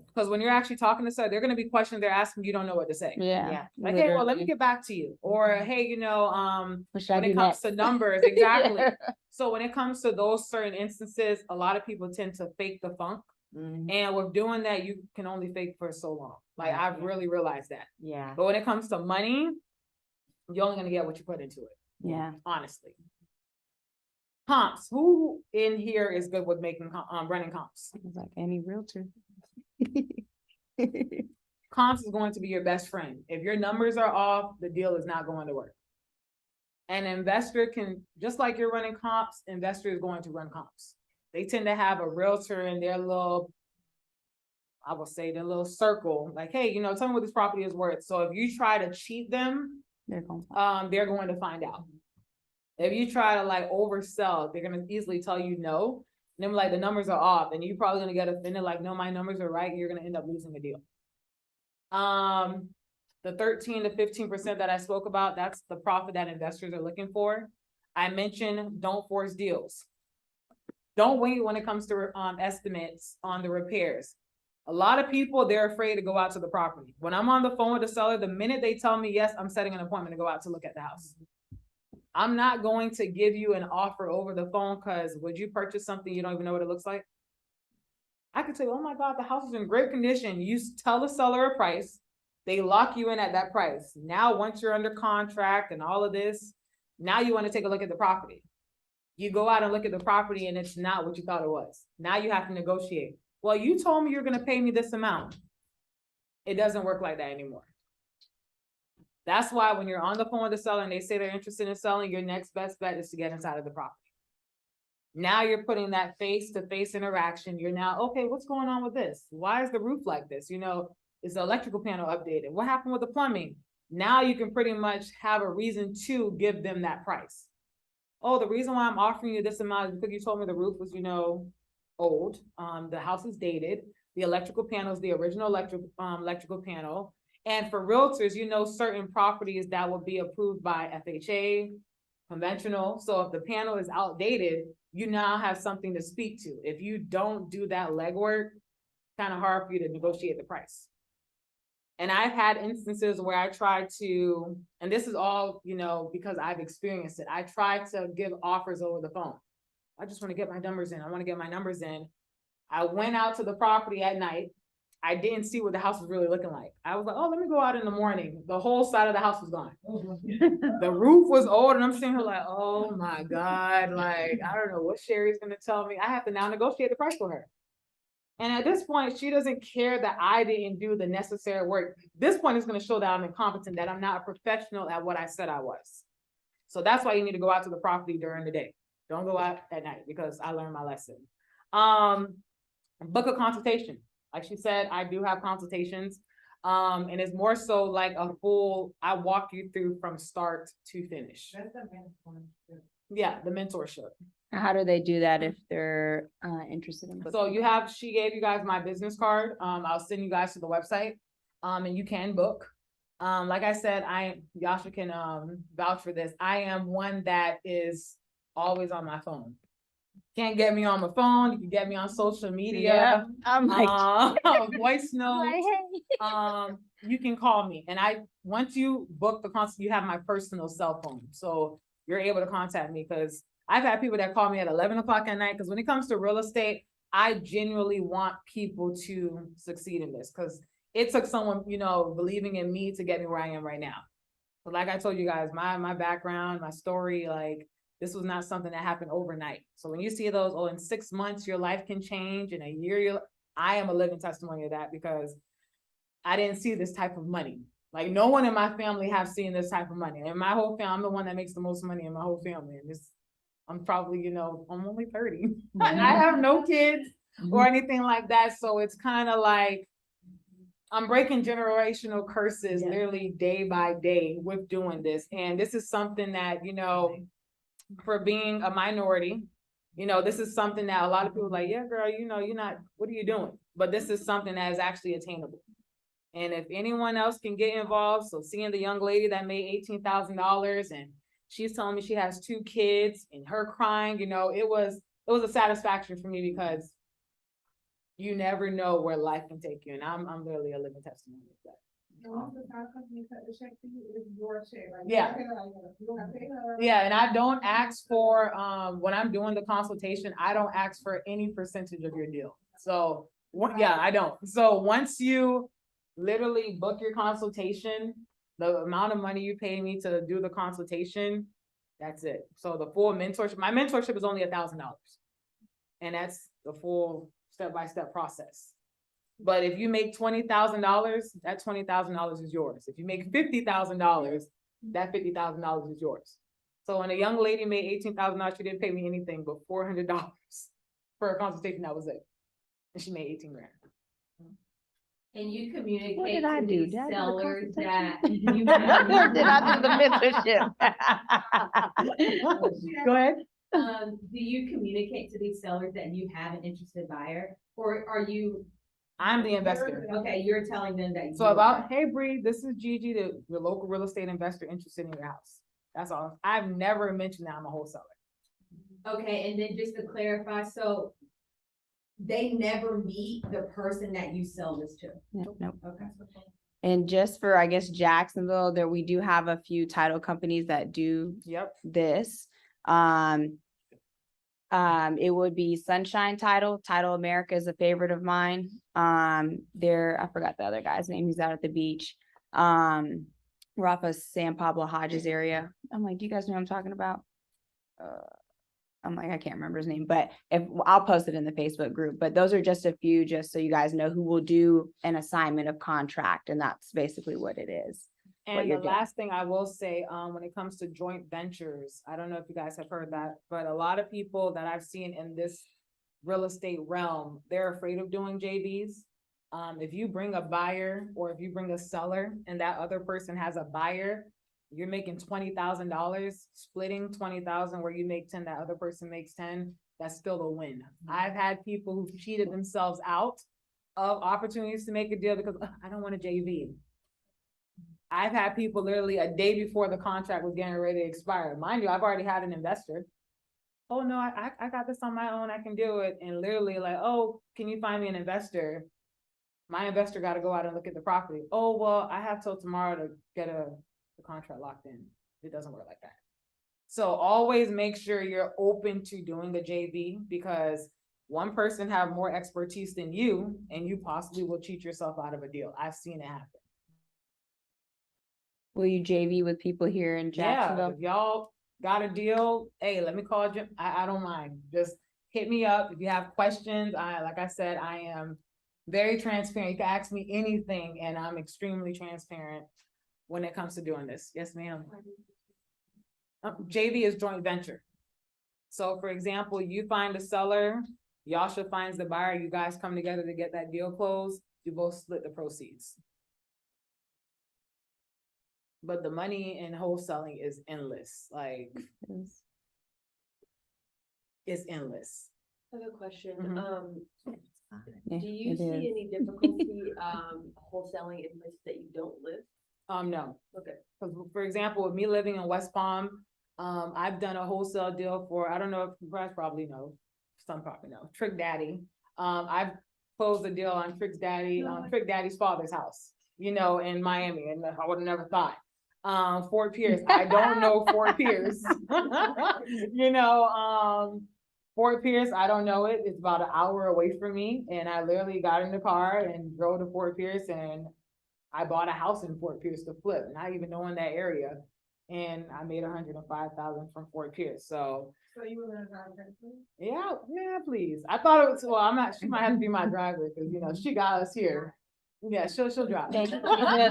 Because when you're actually talking to seller, they're going to be questions they're asking, you don't know what to say. Yeah. Like, hey, well, let me get back to you. Or, hey, you know, What should I when do it comes next? to numbers, exactly. Yeah. So when it comes to those certain instances, a lot of people tend to fake the funk. Mhm. And with doing that, you can only fake for so long. Like, Yeah. I've really realized that. Yeah. But when it comes to money, you're only going to get what you put into it. Yeah. Honestly. Comps. Who in here is good with making running comps? It's like any realtor. Comps is going to be your best friend. If your numbers are off, the deal is not going to work. An investor can, just like you're running comps, investor is going to run comps. They tend to have a realtor in their little I will say the little circle, like, hey, you know, tell me what this property is worth. So if you try to cheat them, They're going. they're going to find out. If you try to like oversell, they're gonna easily tell you no. And then like the numbers are off, and you're probably gonna get offended, like, no, my numbers are right, you're gonna end up losing the deal. The 13 to 15% that I spoke about, that's the profit that investors are looking for. I mentioned don't force deals. Don't wait when it comes to estimates on the repairs. A lot of people, they're afraid to go out to the property. When I'm on the phone with the seller, the minute they tell me, yes, I'm setting an appointment to go out to look at the house. I'm not going to give you an offer over the phone because would you purchase something you don't even know what it looks like? I could say, oh my God, the house is in great condition. You tell the seller a price. They lock you in at that price. Now, once you're under contract and all of this, now you want to take a look at the property. You go out and look at the property and it's not what you thought it was. Now you have to negotiate. Well, you told me you're going to pay me this amount. It doesn't work like that anymore. That's why when you're on the phone with the seller and they say they're interested in selling, your next best bet is to get inside of the property. Now you're putting that face-to-face interaction. You're now, okay, what's going on with this? Why is the roof like this? You know, is the electrical panel updated? What happened with the plumbing? Now you can pretty much have a reason to give them that price. Oh, the reason why I'm offering you this amount is because you told me the roof was, you know, old. The house is dated. The electrical panel is the original electrical panel. And for realtors, you know, certain properties that will be approved by FHA, conventional. So if the panel is outdated, you now have something to speak to. If you don't do that legwork, kind of hard for you to negotiate the price. And I've had instances where I tried to, and this is all, you know, because I've experienced it. I tried to give offers over the phone. I just want to get my numbers in. I want to get my numbers in. I went out to the property at night. I didn't see what the house was really looking like. I was like, oh, let me go out in the morning. The whole side of the house was gone. The roof was old, and I'm sitting here like, oh my God, like, I don't know what Sherry's gonna tell me. I have to now negotiate the price for her. And at this point, she doesn't care that I didn't do the necessary work. This point is gonna show that I'm incompetent, that I'm not a professional at what I said I was. So that's why you need to go out to the property during the day. Don't go out at night, because I learned my lesson. Book a consultation. Like she said, I do have consultations. And it's more so like a full, I walk you through from start to finish. That's the mentorship. Yeah, the mentorship. How do they do that if they're interested in? So you have, she gave you guys my business card. I'll send you guys to the website. And you can book. Like I said, Yasha can vouch for this. I am one that is always on my phone. Can't get me on my phone. You can get me on social media. Yeah, I'm like, Voice notes. hey. You can call me. And once you book the consult, you have my personal cell phone. So you're able to contact me, because I've had people that call me at 11 o'clock at night. Because when it comes to real estate, I genuinely want people to succeed in this, because it took someone, you know, believing in me to get me where I am right now. But like I told you guys, my background, my story, like, this was not something that happened overnight. So when you see those, oh, in 6 months, your life can change. In a year, I am a living testimony of that, because I didn't see this type of money. Like, no one in my family have seen this type of money. And my whole family, I'm the one that makes the most money in my whole family. And I'm probably, you know, I'm only 30. I have no kids or anything like that. So it's kind of like, I'm breaking generational curses literally day by day with doing this. And this is something that, you know, for being a minority, you know, this is something that a lot of people are like, yeah, girl, you know, you're not, what are you doing? But this is something that is actually attainable. And if anyone else can get involved, so seeing the young lady that made $18,000 and she's telling me she has 2 kids and her crying, you know, it was a satisfaction for me, because you never know where life can take you. And I'm literally a living testimony of that. And once the title company cut the check for you, it's your check. Like, Yeah. You don't have to pay her. Yeah, and I don't ask for, when I'm doing the consultation, I don't ask for any percentage of your deal. So, yeah, I don't. So once you literally book your consultation, the amount of money you pay me to do the consultation, that's it. So the full mentorship, my mentorship is only $1,000. And that's the full step-by-step process. But if you make $20,000, that $20,000 is yours. If you make $50,000, that $50,000 is yours. So when a young lady made $18,000, she didn't pay me anything but $400 for a consultation. That was it. And she made 18 grand. And you communicate What did I to do? these Did I do the sellers that consultation? you Did I do the mentorship? Go ahead. do you communicate to these sellers that you have an interested buyer? Or are you, I'm the investor. okay, you're telling them that. So about, hey Bree, this is Gigi, the local real estate investor interested in your house. That's all. I've never mentioned that I'm a wholesaler. Okay, and then just to clarify, so they never meet the person that you sell this to? Nope. Okay. And just for, I guess, Jacksonville, there, we do have a few title companies that do Yep. this. It would be Sunshine Title. Title America is a favorite of mine. I forgot the other guy's name. He's out at the beach. We're off of San Pablo Hodges area. I'm like, do you guys know what I'm talking about? I'm like, I can't remember his name, but I'll post it in the Facebook group, but those are just a few, just so you guys know who will do an assignment of contract. And that's basically what it is. And the you're doing. last thing I will say, when it comes to joint ventures, I don't know if you guys have heard that, but a lot of people that I've seen in this real estate realm, they're afraid of doing JVs. If you bring a buyer or if you bring a seller and that other person has a buyer, you're making $20,000, splitting 20,000 where you make 10, that other person makes 10, that's still a win. I've had people who've cheated themselves out of opportunities to make a deal because I don't want a JV. I've had people literally a day before the contract was getting ready to expire. Mind you, I've already had an investor. Oh no, I got this on my own, I can do it. And literally like, oh, can you find me an investor? My investor got to go out and look at the property. Oh, well, I have till tomorrow to get the contract locked in. It doesn't work like that. So always make sure you're open to doing a JV because one person have more expertise than you and you possibly will cheat yourself out of a deal. I've seen it happen. Will you JV with people here in Yeah, Jacksonville? if y'all got a deal, hey, let me call Jim. I don't mind. Just hit me up. If you have questions, like I said, I am very transparent. You can ask me anything and I'm extremely transparent when it comes to doing this. Yes, ma'am. JV is joint venture. So for example, you find a seller, Yasha finds the buyer, you guys come together to get that deal closed, you both split the proceeds. But the money in wholesaling is endless, like it's endless. I have a question. Yeah, Do you it see is. any difficulty, wholesaling in places that you don't live? No. Okay. Because for example, with me living in West Palm, I've done a wholesale deal for, I don't know if you guys probably know, some probably know, Trick Daddy. I've closed a deal on Trick Daddy's father's house, you know, in Miami, and I would have never thought. Fort Pierce, I don't know Fort Pierce, you know, Fort Pierce, I don't know it. It's about an hour away from me. And I literally got in the car and drove to Fort Pierce and I bought a house in Fort Pierce to flip, not even knowing that area. And I made $105,000 from Fort Pierce. So you were gonna drive that too? yeah, please. I thought it was, well, I'm not, she might have to be my driver because, you know, she got us here. Yeah, she'll drive. Thank you.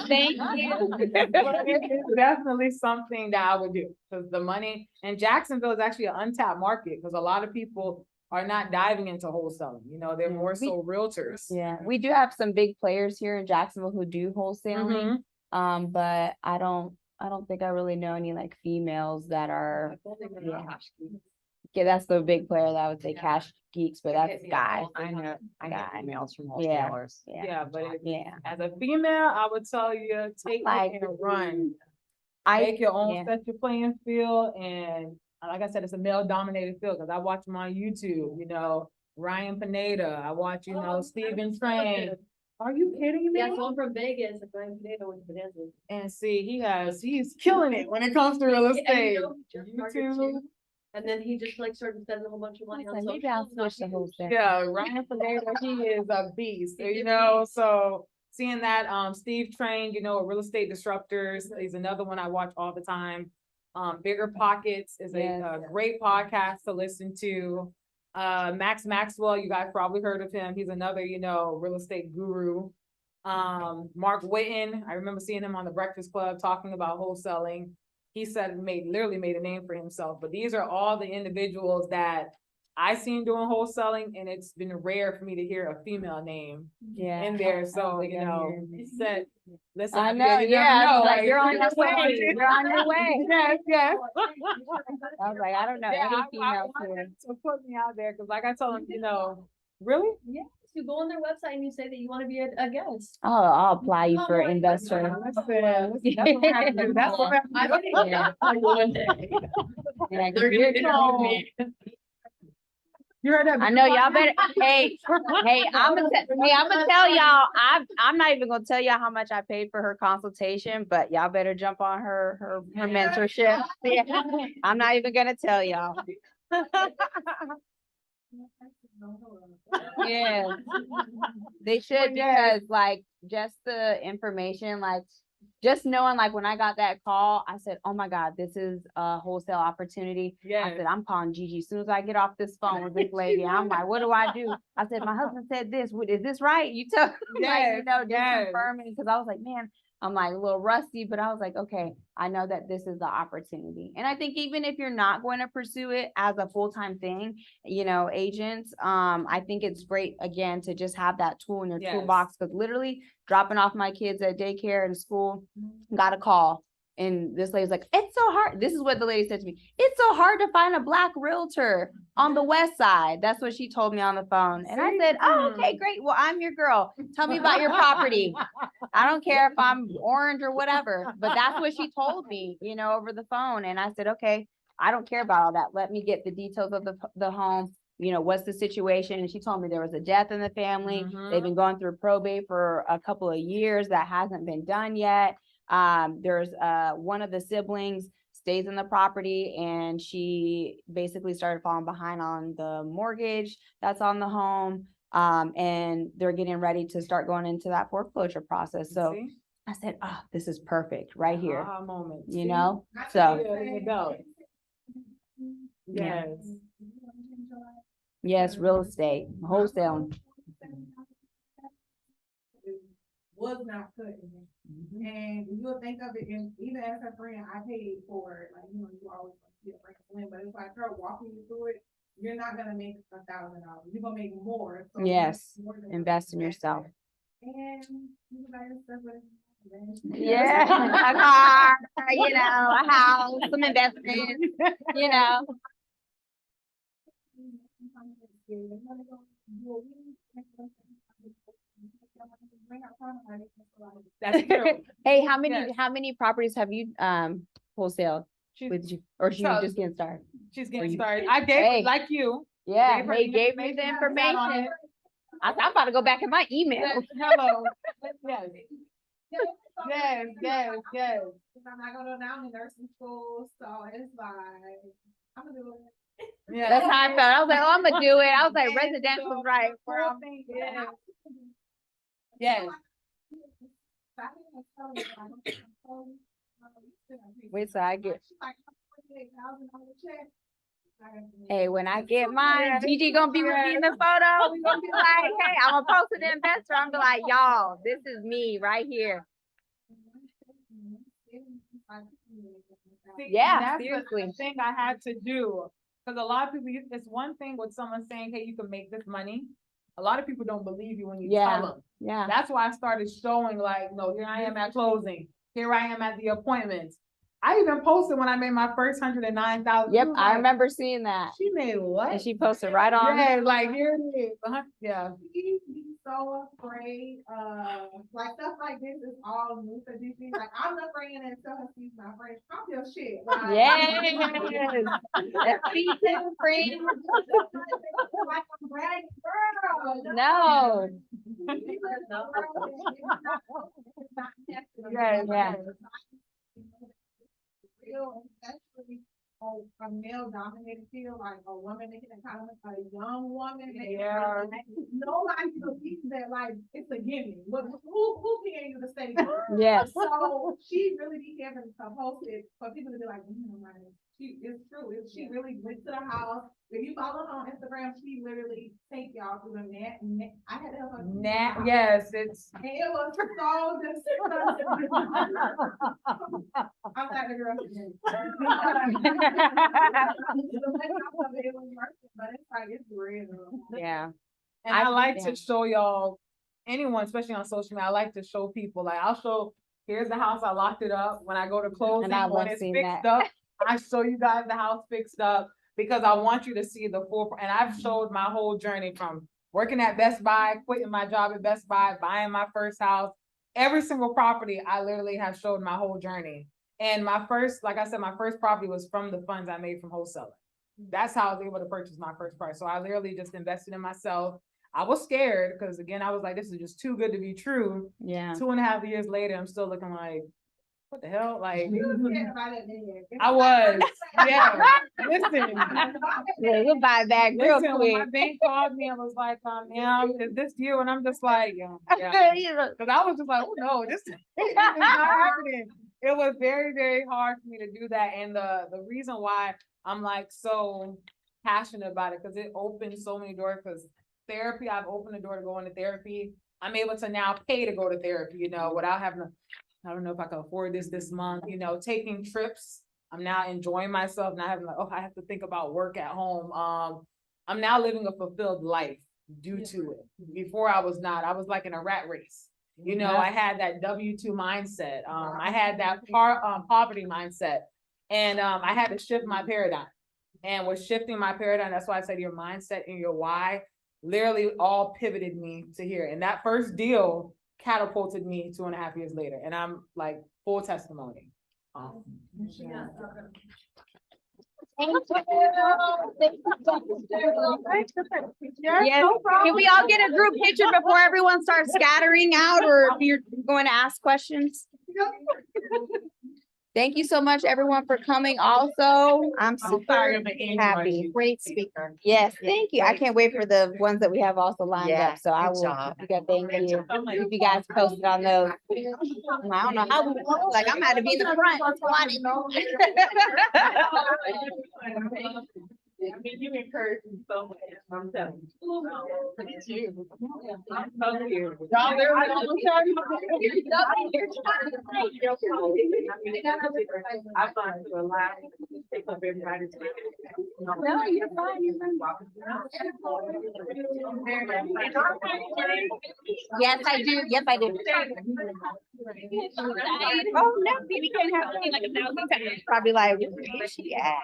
Thank you. But it's definitely something that I would do because the money, and Jacksonville is actually an untapped market because a lot of people are not diving into wholesaling. You know, they're more so realtors. Yeah, we do have some big players here in Jacksonville who do wholesaling. But I don't think I really know any like females that are, yeah, that's the big player that I would say Cash Geeks, but that's Guy. I know emails from Yeah. wholesalers. Yeah, but Yeah. as a female, I would tell you, take Like, it and run. I Make your own, yeah. set your playing field, and like I said, it's a male dominated field, because I watch them on YouTube, you know, Ryan Pineda, I watch, you know, Stephen Train. Are you kidding me? Yeah, so I'm from Vegas, and Brian Pineda went to Bonanza. And see, he's killing it when it comes to real estate. YouTube. And then he just like started spending a whole bunch of money on Like, social. maybe I'll switch the wholesale. Yeah, Ryan Pineda, he is a beast, you know, so seeing that, Steve Train, you know, Real Estate Disruptors is another one I watch all the time. Bigger Pockets is a great podcast to listen to. Max Maxwell, you guys probably heard of him. He's another, you know, real estate guru. Mark Whitten, I remember seeing him on the Breakfast Club talking about wholesaling. He said literally made a name for himself, but these are all the individuals that I seen doing wholesaling, and it's been rare for me to hear a female name Yeah. in there, I so, don't think you I know, hear it. said, listen. I know, you never yeah, know, like, you're on your way, somebody- you're on your way. Yes, yes. I was like, I don't know Yeah, any I females want here. them to put me out there, cause like I told them, you know, really? Yeah, you go on their website and you say that you want to be a guest. Oh, I'll apply you for Oh, investor. Listen, that's what I have to do, that's what I have to do. Yeah. One day. Yeah, They're gonna you're- interview me. You heard that? I know y'all better, hey, I'm gonna tell y'all, I'm not even gonna tell y'all how much I paid for her consultation, but y'all better jump on her mentorship. Yeah, I'm not even gonna tell y'all. Yeah, they should, because like, just the information, like, just knowing, like, when I got that call, I said, oh my God, this is a wholesale opportunity. I Yes. said, I'm calling Gigi. As soon as I get off this phone with this lady, I'm like, what do I do? I said, my husband said this, is this right? You tell, like, you Yes, know, just yes. confirming, because I was like, man, I'm like a little rusty, but I was like, okay, I know that this is the opportunity. And I think even if you're not going to pursue it as a full-time thing, you know, agents, I think it's great, again, to just have that tool in your Yes. toolbox, because literally dropping off my kids at daycare and school, got a call. And this lady's like, it's so hard. This is what the lady said to me. It's so hard to find a Black realtor on the west side. That's what she told me on the phone. And I said, oh, okay, great. Well, I'm your girl. Tell me about your property. I don't care if I'm orange or whatever, but that's what she told me, you know, over the phone. And I said, okay, I don't care about all that. Let me get the details of the home. You know, what's the situation? And she told me there was a death in the family. They've been going through probate for a couple of years. That hasn't been done yet. There's one of the siblings stays in the property, and she basically started falling behind on the mortgage that's on the home. And they're getting ready to start going into that foreclosure process. So See? I said, oh, this is perfect right here, Aha moment. you See? know? Yeah, So there you go. Yeah. Yes. yes, real estate, wholesaling. Was not cutting it. And you'll think of it, and even as a friend, I paid for it, like, you know, you always want to see a friend win, but if I start walking you through it, you're not gonna make $1,000, you're gonna make more. So Yes, more than invest in yourself. And you buy yourself a. Yeah, a car, you know, a house, some investments, you know. That's true. Hey, Yes. how many properties have you wholesaled She's, with you, or she So- just getting started? she's Were getting you- started. I gave, Hey. like you. Yeah, Gave her they the gave me the information, got on information. it. I'm about to go back in my email. Yes, hello. Yes. Yes, yes, yes. I'm not gonna, now I'm in nursing school, so it's like, I'm gonna do it. Yeah. That's how I felt. I was like, oh, I'm gonna do it. I was like, And residential's so right. the whole thing, yeah. Yes. Wait till I get, She's like, $48,000 check. hey, when I get mine, Gigi gonna be with me in the photo. We gonna be like, hey, I'm gonna post it to investor. I'm gonna be like, y'all, this is me right here. See, Yeah, and that's the seriously. thing I had to do, because a lot of people, it's one thing with someone saying, hey, you can make this money. A lot of people don't believe you when you Yeah. tell them. Yeah. That's why I started showing, like, no, here I am at closing. Here I am at the appointments. I even posted when I made my first 109,000. Yep, I remember seeing that. She made what? And she posted right on. Yeah, like here it is. Yeah. Be so afraid of, like, stuff like this is all new for Gigi. Like, I'm not bringing it to her, she's my friend. I'm your shit. Like, Yes. That's me too, friend. like a brand girl. No. Yes, Yeah. Real, especially a male dominated field, like a woman making a kind of a young woman. Yeah. Nobody believes that, like, it's a gimme. Who paying you to stay? Yes. So she really be having to post it for people to be like, like, it's true. She really went to the house. If you follow her on Instagram, she literally take y'all through the net. I had to help her. Yes, it's. And it was so disgusting. I'm not the girl. But it's like, Yeah. And I like yeah. to show y'all, anyone, especially on social media, I like to show people, like, I'll show, here's the house, I locked it up. When I go to closing, I when love it's seeing fixed that. up, I show you guys the house fixed up because I want you to see the full, and I've showed my whole journey from working at Best Buy, quitting my job at Best Buy, buying my first house. Every single property, I literally have showed my whole journey. And my first, like I said, my first property was from the funds I made from wholesaling. That's how I was able to purchase my first price. So I literally just invested in myself. I was scared because again, I was like, this is just too good to be true. Yeah. 2.5 years later, I'm still looking like, what the hell? Like, I I was, yeah. Listen, Yeah, we'll buy it back real listen, when my quick. bank called me and was like, is this you? And I'm just like, yeah. You know, Cause I was just like, oh no, this is not happening. It was very, very hard for me to do that. And the reason why I'm like so passionate about it, cause it opened so many doors, cause therapy, I've opened the door to go into therapy. I'm able to now pay to go to therapy, without having to, I don't know if I can afford this month, taking trips. I'm now enjoying myself, not having like, oh, I have to think about work at home. I'm now living a fulfilled life due to it. Before I was not, I was like in a rat race. I had that W-2 mindset. I had that poverty mindset, and I had to shift my paradigm. And with shifting my paradigm, that's why I said your mindset and your why literally all pivoted me to here. And that first deal catapulted me 2.5 years later. And I'm like full testimony. Yes. Can we all get a group picture before everyone starts scattering out, or if you're going to ask questions? Thank you so much, everyone, for coming also. I'm super happy. Great speaker. Yes, thank you. I can't wait for the ones that we have also lined Yeah, up. So I good will, job. thank you. If you guys posted on those. I don't know how we look like. I'm out to be in the front. That's why I didn't know. mean, you encourage me so much. I'm telling you. I'm so here. I've gone through a lot. Take up everybody's time. No, you're fine. You're fine. Yes, I do. Yes, I do. Oh, no, we can't have it like 1,000 times. Probably like, where is she at?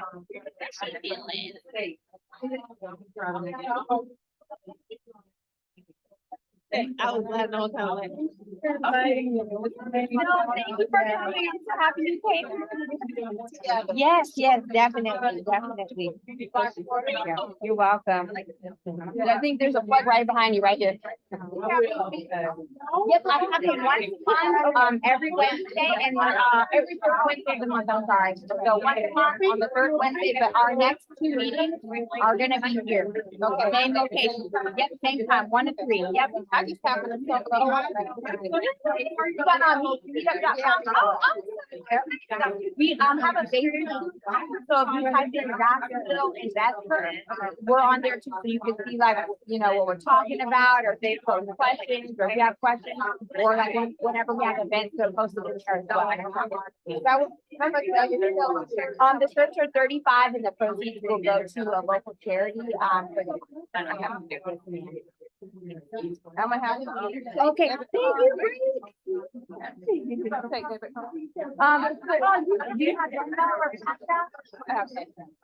I was glad the whole time. Like, no, thank you for coming. I'm so happy you came. Yes, yes, definitely, definitely. Yeah, you're welcome. I think there's a plug right behind you, right here. Yep, I have them once a month, every Wednesday, and every first Wednesday of the month, I'm sorry. So once a month on the first Wednesday, but our next 2 meetings are gonna be here. Okay, same location. Yep, same time, 1 to 3. Yep. I just have to talk about. We have a basic, so if you type in Jacksonville investor, we're on there too, so you can see like, what we're talking about, or if they post questions, or if you have questions, or like whenever we have events, they're posted in there as well. The shirts are 35 and the proceeds will go to a local charity, I'm gonna have okay, thank you. Do you have your number or Cash App?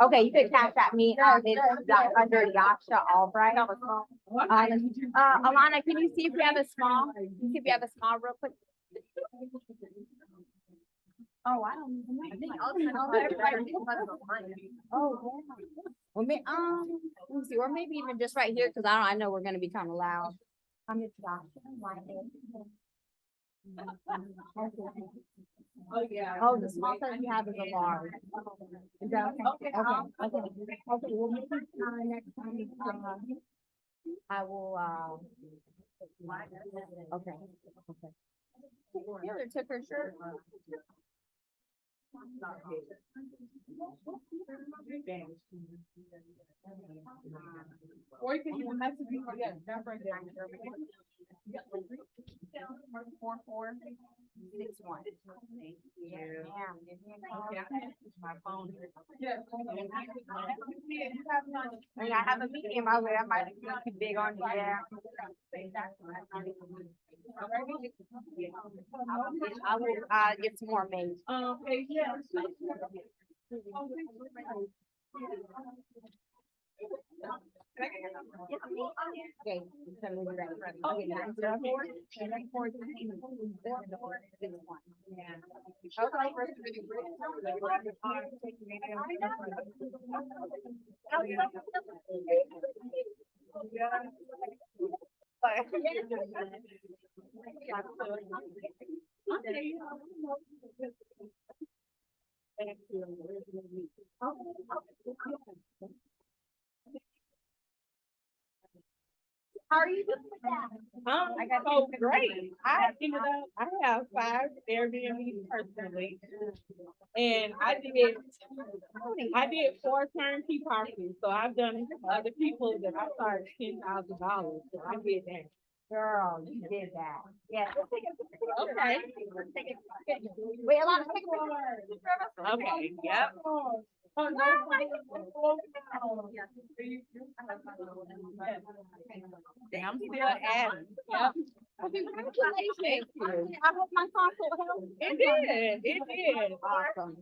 Okay, you can Cash App me, it's under Yasha Albright. Alana, can you see if we have a small, real quick? Oh, I don't even know. Oh, yeah. Well, let me see, or maybe even just right here, because I know we're gonna be kind of loud. It's Oh, yeah. Oh, the small size you have is a large. Is that okay? Okay. Well, maybe next time, I will, okay. Taylor took her shirt. Or you can even message me, number. 6-1. Thank you. My phone. And I have a medium over there. I might be too big on you. Yeah. I will get some more made. Okay, yeah. Okay. So we're ready. Okay, 904. And then 4, 6, 1. Yeah. How are you doing with that? I got so great. I ended up, I have 5 Airbnbs personally. And I did 4 turnkey properties, so I've done other people that I charged $10,000, so I did that. Girl, you did that. Yeah. Okay. Wait, a lot of people. Okay, yep. I'm still adding. Yep. Congratulations. I hope my console helped. It did. Awesome.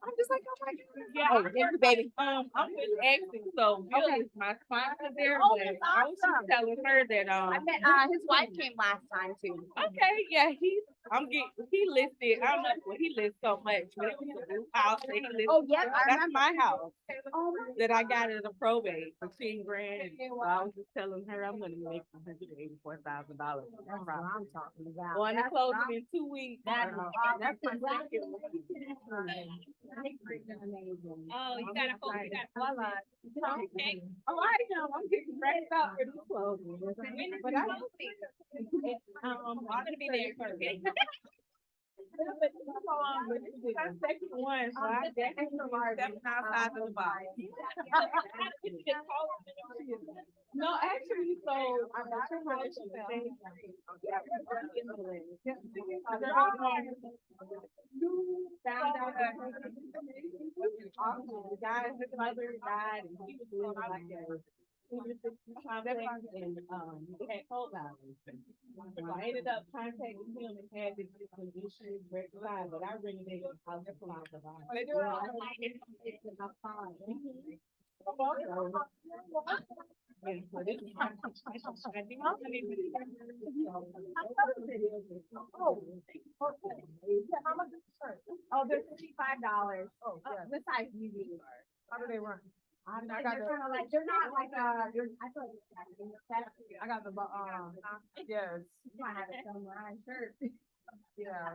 I'm just like, oh my God. Yeah, Oh, thank you, baby. I'm with Exit, so Bill Okay. is my sponsor there, Oh, but that's I was just awesome. telling her that, I met, his wife came last time too. okay, yeah, he listed, I don't know what he listed so much, but it was a new house that he listed. Oh, yep, I That's remember. my house Oh, my that I got as a probate for 10 grand. So I was just telling her I'm gonna make $184,000. That's what I'm talking about. Going to That's close what in 2 weeks. That's That's my second one. amazing. Oh, you gotta hold, you gotta hold on. Okay. Oh, I know, I'm getting dressed up for this closing. But I'm gonna be there for a bit. This is my second one, so I definitely stepping outside of the box. No, actually, so I got a house in the same. Found out that the guy's mother died and he was doing like a complex and he had cold violence. So I ended up contacting him and had this different issues rectified, but I really didn't house the house of ours. They do yeah, so this is my Oh, they're $55. Oh, besides UV. How do they run? I got they're kind of like, they're not like, I feel like I got the, yes, you might have it somewhere, I'm sure. yeah.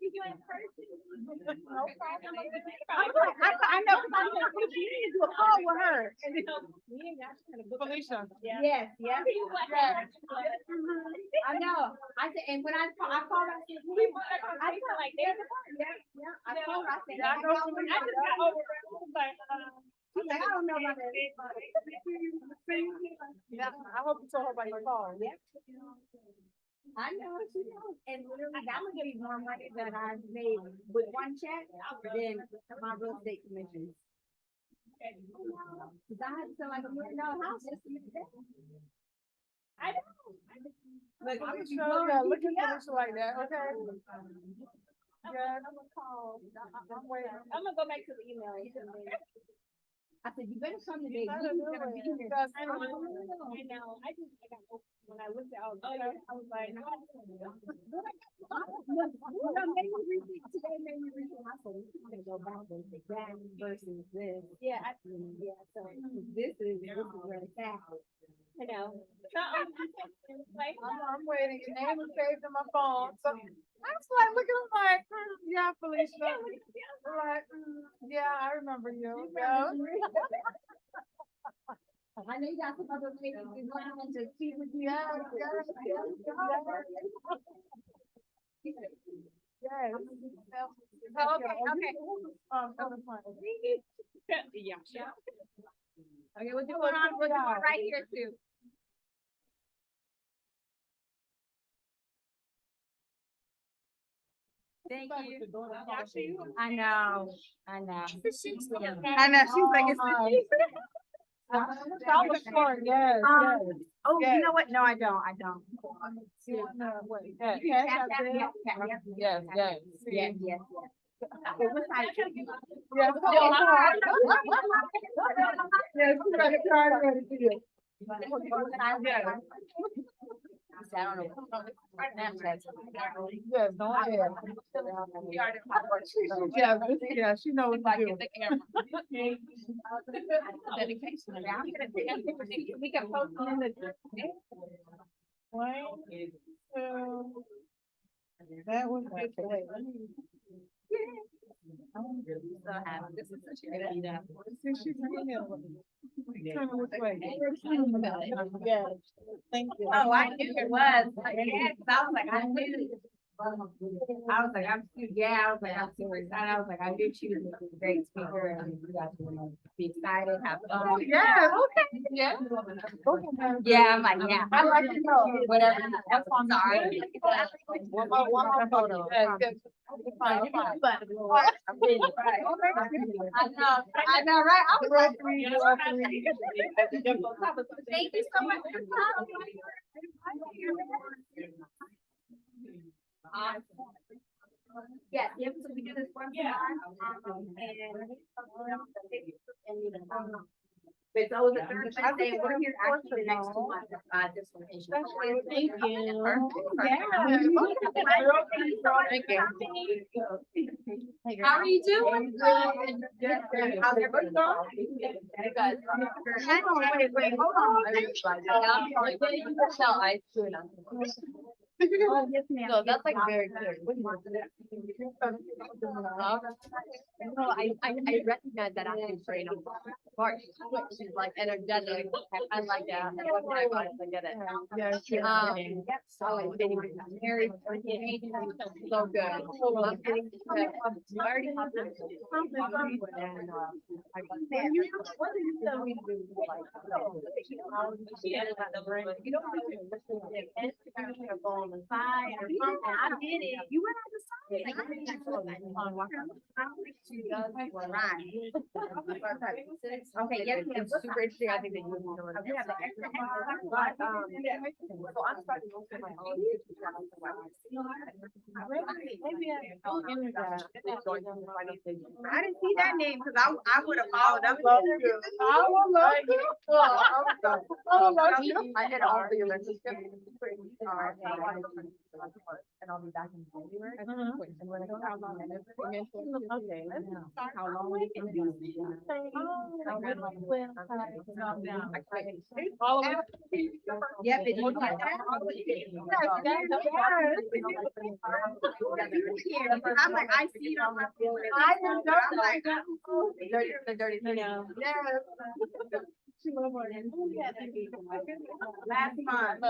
You in person? No problem. I know, because I'm gonna put you into a call with her. Felicia. Yes, yes. I know. I said, and when I called, I said, I feel like there's a part. Yeah. I told her, I said, I just got over. I don't know about that. Yeah, I hope you told her about your call. Yeah. I know, she knows. And literally, that would be more money than I've made with one check than my real estate commissions. Cause I had to sell like $1 million house just to get that. I know. Look, I'm just look at Felicia like that, okay? Yeah, I'm waiting. I'm gonna go back to the email. I said, you better come today. I You better be here. Because- I know. When I looked at all the stuff, I was like, no. Maybe we think today, maybe we think I said, we're gonna go back and that versus this. Yeah, so this is where it's at. You know. I'm waiting, your name is saved in my phone, so I was like, look at him like, yeah, Felicia. I'm like, yeah, I remember you. Yeah. I know you got some other ladies in line to see with you. Yes. Oh, okay. Yeah. Okay, we'll do one right here too. Thank you. you. I know, I know. I know, she's like, it's Yes, Oh, Yes. you know what? No, I don't. I don't. Yes, Yes, yes, yes. yes, yes. Yes. Yes, credit card ready for you. Yes, go ahead. Yeah, she knows what to do. We can post it in the. One, two. That was good. Let me- So happy. This is such a good idea. See, she's in here. Turn which way? Yes, thank you. Oh, I knew it was. Yeah, 'cause I was like, I knew. I was like, I'm too, yeah, I was like, I'm super excited. I was like, I knew she was a great speaker and you guys were gonna be excited, have fun. Yeah, okay. Yeah. Yeah, I'm like, yeah. I like to know whatever. That's on the One more photo. Fine, fine. But I'm being right. I know, right? I was like, thank you so much for coming. Awesome. Yeah, yeah, so we do this once a month, but it's always the third Wednesday, we're here actually the next 2 months, this location. Thank you. How are you doing? Good. How's everybody going? Wait, hold on. No, that's like very good. No, I recognize that acting brain on March. She's like energetic. I like that. I get it. So anyway, very so good. I'm getting I already have this. And what did you tell me to do? Like, you don't on the side or something. I did it. You went on the side. Like, I don't think she does right. Okay, yes, it's super interesting. I think that you would know what it is. But, so I'm starting also my own YouTube channel. Maybe I didn't see that name because I would have followed up. I did all the relationships. And I'll be back in January. And when I come out on how long we can do. Yeah, but you got that. I'm like, I see it on my phone. I'm like, the dirty thing. Last month.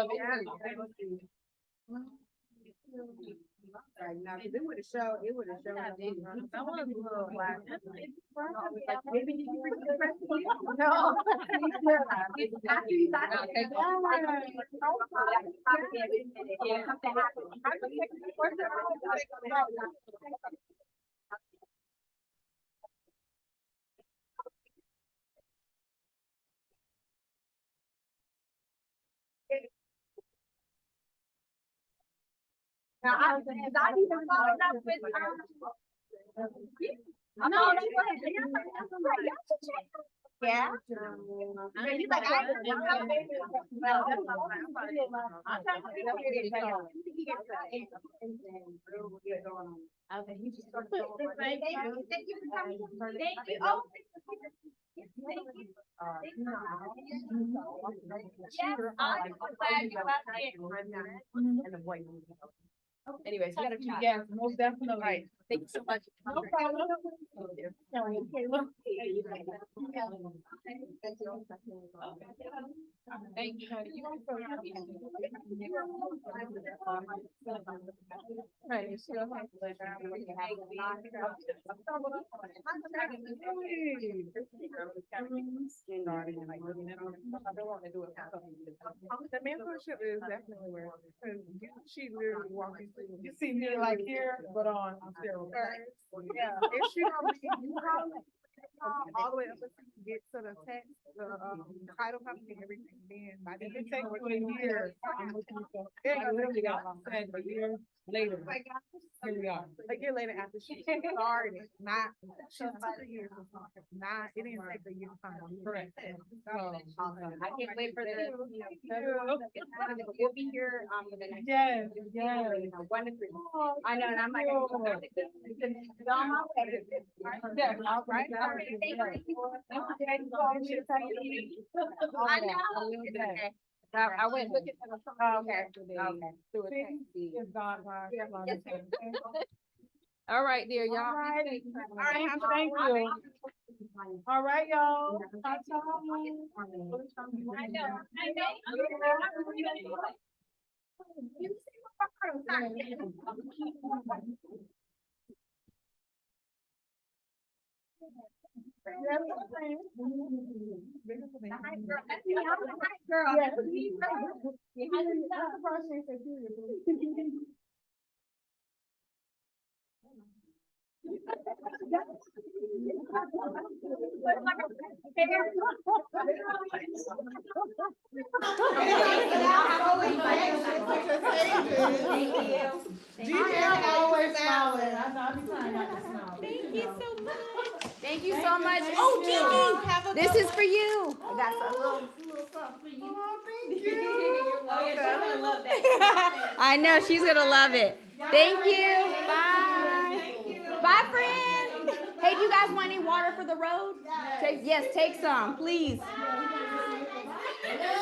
Right now, because it would have showed. I was a little black. Maybe you can bring the rest of it. No. After you got Now, I even followed up with, yeah. He's like, okay, he just started. Thank you. Thank you for coming. Thank you. Oh, thank you. Anyways, we gotta chat. Yes, most definitely. All right, thank you so much. No problem. Thank you, honey. Right, you still have to let her out. The mentorship is definitely where, because she literally walked you You see me like here, but on steroids. Yeah, if she don't be, you all the way up until you get to the text, the title company, everything, then by the If it takes you a year, I'm looking for, I literally got said a year later. Here we are. a year later after she started, not, she took a year to talk, not, it didn't take a year to find. Correct. I can't wait for the, we'll be here, for the next. Yes, yes. 1 to 3. I know, and I'm like. Thank On my way. Yeah, all right. I know. Okay. I went looking for the. Oh, Okay. okay. Through a text. Yes, God, God, God. Yes, All right, dear, y'all. All right. All right, Thank you. All right, y'all. Talk to always smiling. Thank you so much. Oh, Gigi, this is for you. I got some little. I know, she's gonna love it. Thank you. Bye. Bye, friend. Hey, do you guys want any water for the road? Yes, take some, please.